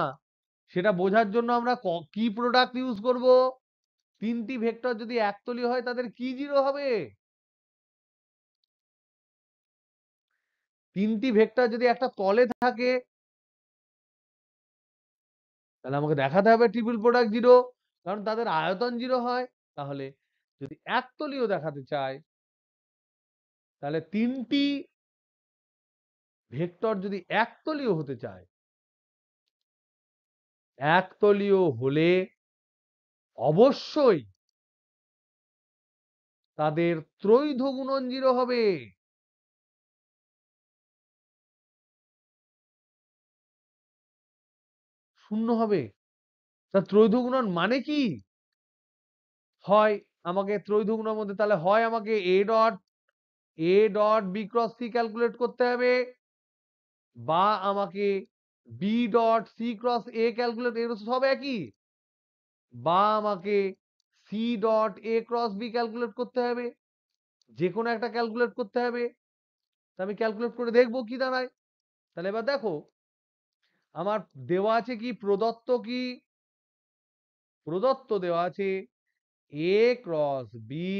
সেটা বোঝার জন্য আমরা কি প্রোডাক্ট ইউজ করব? তিনটি ভেক্টর যদি একতলীয় হয় তাদের কি জিরো হবে? তিনটি ভেক্টর যদি একটা তলে থাকে তাহলে আমাকে দেখাতে হবে ট্রিপল প্রোডাক্ট জিরো, কারণ তাদের আয়তন জিরো হয়। তাহলে যদি একতলীয় দেখাতে চায় তাহলে তিনটি ভেক্টর যদি একতলীয় হতে চায়, একতলীয় হলে অবশ্যই তাদের ত্রৈধ গুণন জিরো হবে। শূন্য হবে। তা ত্রৈধ গুণন মানে কি? হয় আমাকে ত্রৈধ গুণনের মধ্যে তাহলে হয় আমাকে A dot B cross C calculate করতে হবে, বা আমাকে B dot C cross A calculate, এগুলো সব একই, বা আমাকে C dot A cross B calculate করতে হবে। যে কোনো একটা ক্যালকুলেট করতে হবে। তা আমি ক্যালকুলেট করে দেখবো কি দাঁড়ায়। তাহলে এবার দেখো আমার দেওয়া আছে কি, প্রদত্ত কি, প্রদত্ত দেওয়া আছে A cross B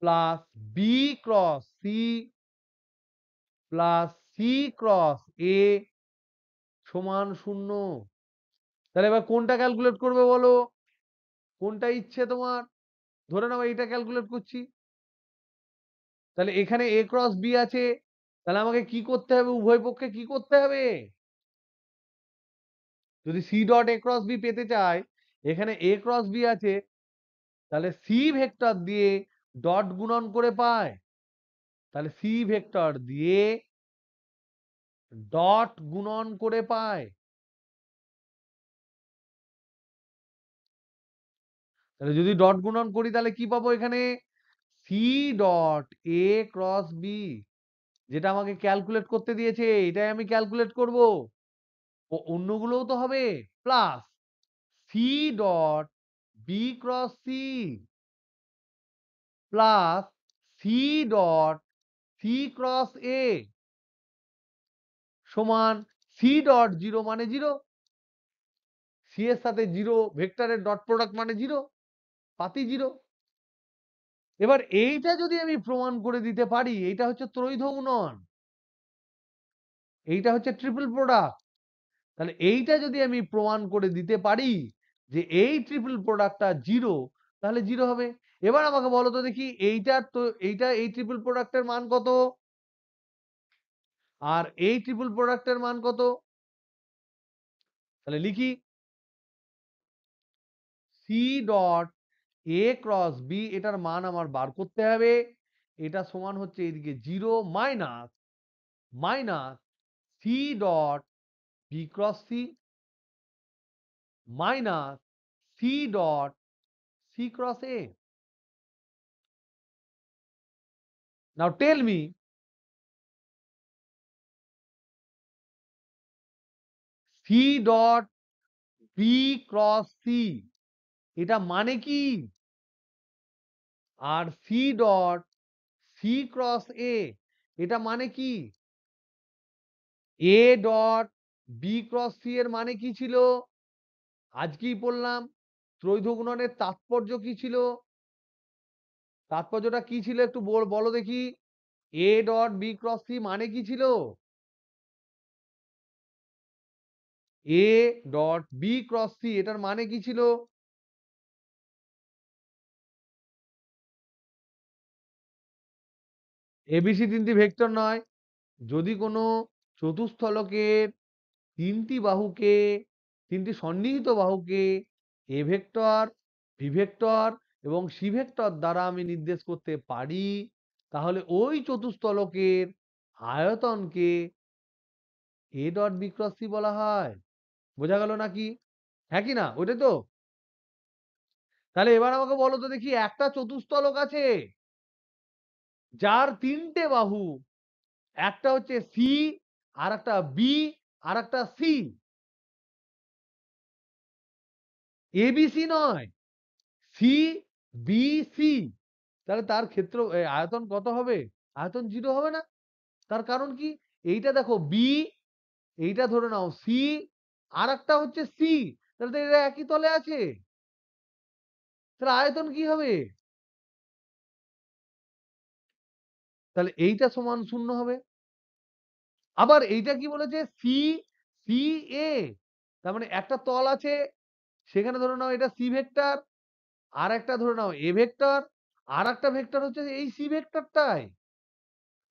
plus B cross C plus C cross A সমান 0। তাহলে এবার কোনটা ক্যালকুলেট করবে বলো? কোনটা ইচ্ছে তোমার? ধরে নাও এইটা ক্যালকুলেট করছি। তাহলে এখানে এ ক্রস বি আছে, তাহলে আমাকে কি করতে হবে? উভয় পক্ষে কি করতে হবে? যদি C dot A cross B পেতে চাই, এখানে এ ক্রস বি আছে, তাহলে সি ভেক্টর দিয়ে ডট গুণন করে পায়। তাহলে সি ভেক্টর দিয়ে ডট গুণন করে পায়। তাহলে যদি ডট গুণন করি তাহলে কি পাবো? এখানে C dot A cross B, যেটা আমাকে ক্যালকুলেট করতে দিয়েছে এটাই আমি ক্যালকুলেট করব, অন্যগুলোও তো হবে, plus C dot B cross C plus C dot C cross A সমান সি ডট জিরো মানে জিরো। সি এর সাথে জিরো ভেক্টরের ডট প্রোডাক্ট মানে জিরো, পাতি জিরো। এবার এইটা যদি আমি প্রমাণ করে দিতে পারি, এইটা হচ্ছে ত্রৈধ গুণন, এইটা হচ্ছে ট্রিপল প্রোডাক্ট, তাহলে এইটা যদি আমি প্রমাণ করে দিতে পারি যে এই ট্রিপল প্রোডাক্টটা জিরো, তাহলে জিরো হবে। এবার আমাকে বলো তো দেখি এইটার তো এইটা এই ট্রিপল প্রোডাক্টের মান কত আর এই ট্রিপল প্রোডাক্টের মান কত? তাহলে লিখি C dot A cross B, এটার মান আমার বার করতে হবে। এটা সমান হচ্ছে এদিকে zero minus minus C dot B cross C minus C dot C cross A. Now tell me, C dot B cross C এটা মানে কি? আর C dot C cross A এটা মানে কি? A dot B cross C এর মানে কি ছিল? আজকেই বললাম। ত্রৈধ গুণনের তাৎপর্য কি ছিল? তাৎপর্যটা কি ছিল একটু বলো দেখি। A dot B cross C মানে কি ছিল? A dot B cross C এটার মানে কি ছিল? এবিসি তিনটি ভেক্টর নয়। যদি কোনো চতুস্থলকের তিনটি বাহুকে, তিনটি সন্নিহিত বাহুকে এ ভেক্টর, বি ভেক্টর এবং সি ভেক্টর দ্বারা আমি নির্দেশ করতে পারি, তাহলে ওই চতুস্তলকের আয়তনকে A dot B cross C বলা হয়। বোঝা গেল নাকি? হ্যাঁ কি না? ওইটাই তো? তাহলে এবার আমাকে বলো তো দেখি, একটা চতুস্তলক আছে যার তিনটে বাহু, একটা হচ্ছে সি, আর একটা বি, আর একটা সি। এবিসি নয়, সি বি সি। তাহলে তার ক্ষেত্র আয়তন কত হবে? আয়তন 0 হবে না? তার কারণ কি? এইটা দেখো বি, এইটা ধরে নাও সি, আর একটা হচ্ছে সি। তাহলে তো এরা একই তলে আছে। তাহলে আয়তন কি হবে? তাহলে এইটা সমান 0 হবে। আবার এইটা কি বলেছে? সি সি এ। তার মানে একটা তল আছে, সেখানে ধরে নাও এটা সি ভেক্টর, আর একটা ধরে নাও এ ভেক্টর, আর একটা ভেক্টর হচ্ছে এই সি ভেক্টরটাই।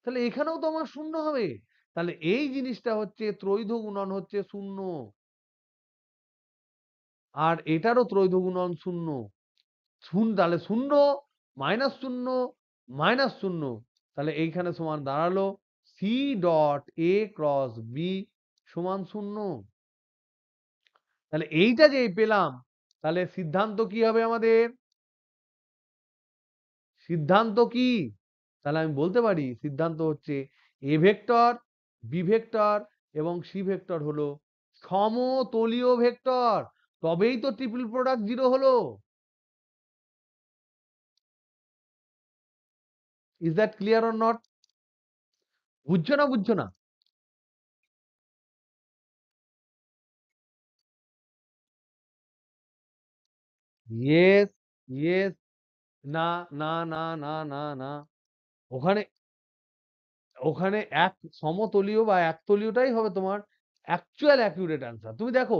তাহলে এখানেও তো আমার 0 হবে। তাহলে এই জিনিসটা হচ্ছে ত্রৈধ গুণন হচ্ছে 0, আর এটারও ত্রৈধ গুণন 0। তাহলে 0 মাইনাস 0 মাইনাস 0, তাহলে এইখানে সমান দাঁড়ালো C dot A cross B সমান 0। তাহলে এইটা যে পেলাম, তাহলে সিদ্ধান্ত কি হবে আমাদের? সিদ্ধান্ত কি? তাহলে আমি বলতে পারি সিদ্ধান্ত হচ্ছে এ ভেক্টর, বি ভেক্টর এবং সি ভেক্টর হলো সমতলীয় ভেক্টর। তবেই তো ট্রিপল প্রোডাক্ট 0 হলো। Is that clear or not? বুঝছো না বুঝছো না? Yes, yes. না, না, না, না, না, না। ওখানে ওখানে এক সমতলীয় বা একতলীয়টাই হবে তোমার অ্যাকচুয়াল অ্যাকিউরেট অ্যান্সার। তুমি দেখো,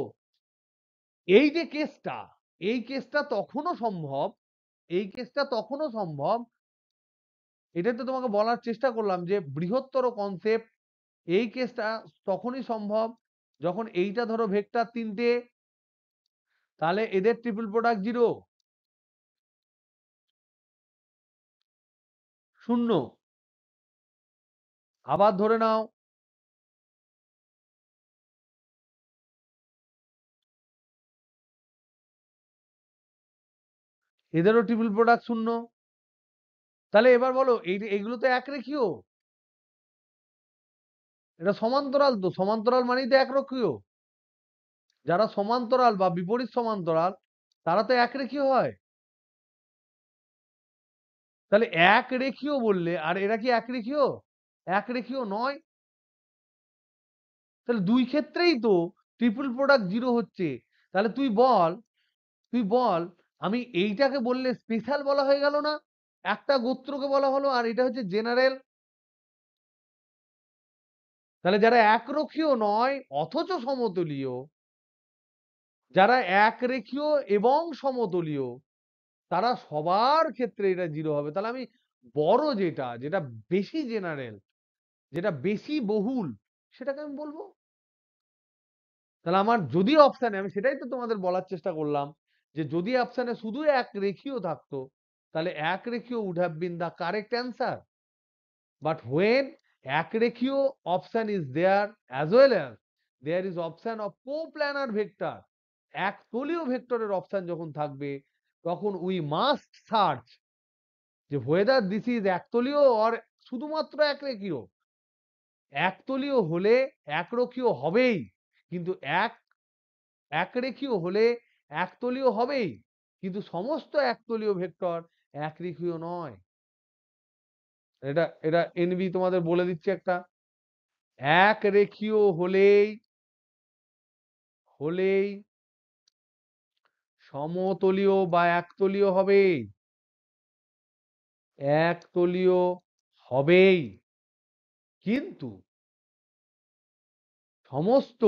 এই যে কেসটা, এই কেসটা তখনও সম্ভব, এই কেসটা তখনও সম্ভব। এটাই তো তোমাকে বলার চেষ্টা করলাম যে বৃহত্তর কনসেপ্ট। এই কেসটা তখনই সম্ভব যখন এইটা ধরো ভেক্টর তিনটে, তাহলে এদের ট্রিপল প্রোডাক্ট 0, 0। আবার ধরে নাও এদেরও ট্রিপল প্রোডাক্ট 0। তাহলে এবার বলো এইগুলো তো একরেখীয়, এটা সমান্তরাল, তো সমান্তরাল মানেই তো একরেখীয়। যারা সমান্তরাল বা বিপরীত সমান্তরাল তারা তো একরেখীয় হয়। তাহলে এক রেখীয় বললে আর এরা কি একরেখীয়? একরেখীয় নয়। তাহলে দুই ক্ষেত্রেই তো ট্রিপল প্রোডাক্ট 0 হচ্ছে। তাহলে তুই বল আমি এইটাকে বললে স্পেশাল বলা হয়ে গেল না? একটা গোত্রকে বলা হলো আর এটা হচ্ছে জেনারেল। তাহলে যারা একরেখীয় নয় অথচ সমতলীয়, যারা একরেখীয় এবং সমতলীয়, তারা সবার ক্ষেত্রে এটা 0 হবে। তাহলে আমি বড় যেটা, যেটা বেশি জেনারেল, যেটা বেশি বহুল, সেটাকে আমি বলবো। তাহলে আমার যদি অপশানে, আমি সেটাই তো তোমাদের বলার চেষ্টা করলাম, যে যদি অপশানে শুধু এক রেখীয় থাকতো, তাহলে এক রেখীয় would have been the correct answer. But when এক রেখীয় option is there as well as there is option of coplanar vector, এক তলীয় ভেক্টরের অপশন যখন থাকবে, তখন উই মাস্ট সার্চ যে হোয়েদার দিস ইজ একতলীয় অর শুধুমাত্র এক রেখীয়। একতলীয় হলে একরেখীয় হবেই, কিন্তু একরেখীয় হলে একতলীয় হবেই, কিন্তু সমস্ত একতলীয় ভেক্টর একরেখীয় নয়। এটা এটা এনভি তোমাদের বলে দিচ্ছে একটা। একরেখীয় হলেই সমতলীয় বা একতলীয় হবে, একতলীয় হবেই, কিন্তু সমস্ত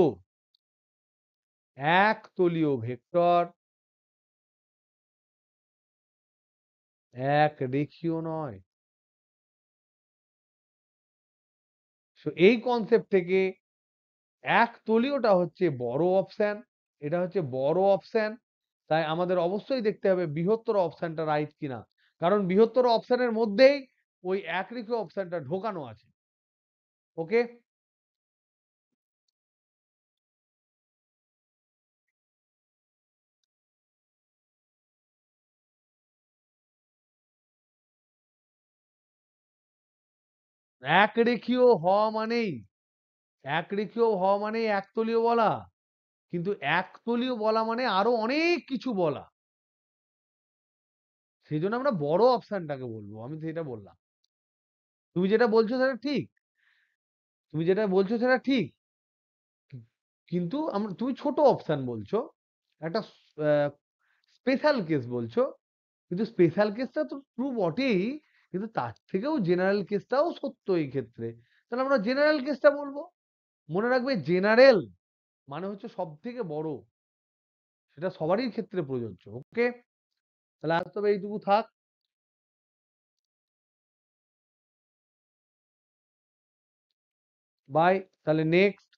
একতলীয় ভেক্টর এক রেখীয় নয়। এই কনসেপ্ট থেকে একতলীয়টা হচ্ছে বড় অপশন, এটা হচ্ছে বড় অপশন। তাই আমাদের অবশ্যই দেখতে হবে বৃহত্তর অপশনটা রাইট কিনা, কারণ বৃহত্তর অপশনের মধ্যেই ওই একরেখীয় অপশনটা ঢোকানো আছে। ওকে, একরেখীয় হওয়া মানেই একরেখীয় হওয়া মানে একতলীয় বলা, কিন্তু একতলীয় বলা মানে আরো অনেক কিছু বলা। সেই জন্য আমরা বড় অপশনটাকে বলবো, আমি সেটা বললাম। তুমি যেটা বলছো সেটা ঠিক, তুমি যেটা বলছো সেটা ঠিক, কিন্তু আমরা, তুমি ছোট অপশন বলছো, একটা স্পেশাল কেস বলছো, কিন্তু স্পেশাল কেসটা তো ট্রু বটেই, কিন্তু তার থেকেও জেনারেল কেসটাও সত্য এই ক্ষেত্রে। তাহলে আমরা জেনারেল কেসটা বলবো। মনে রাখবে, জেনারেল মানে হচ্ছে সব থেকে বড়, সেটা সবারই ক্ষেত্রে প্রযোজ্য। ওকে, তাহলে আজ তবে এইটুকু থাক। বাই। তাহলে নেক্সট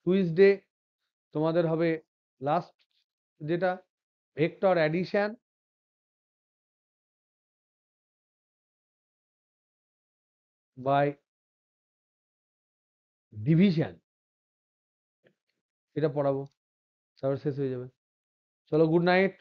টুইসডে তোমাদের হবে লাস্ট, যেটা ভেক্টর অ্যাডিশন বাই ডিভিশন, এটা পড়াবো, তারপর শেষ হয়ে যাবে। চলো, গুড নাইট।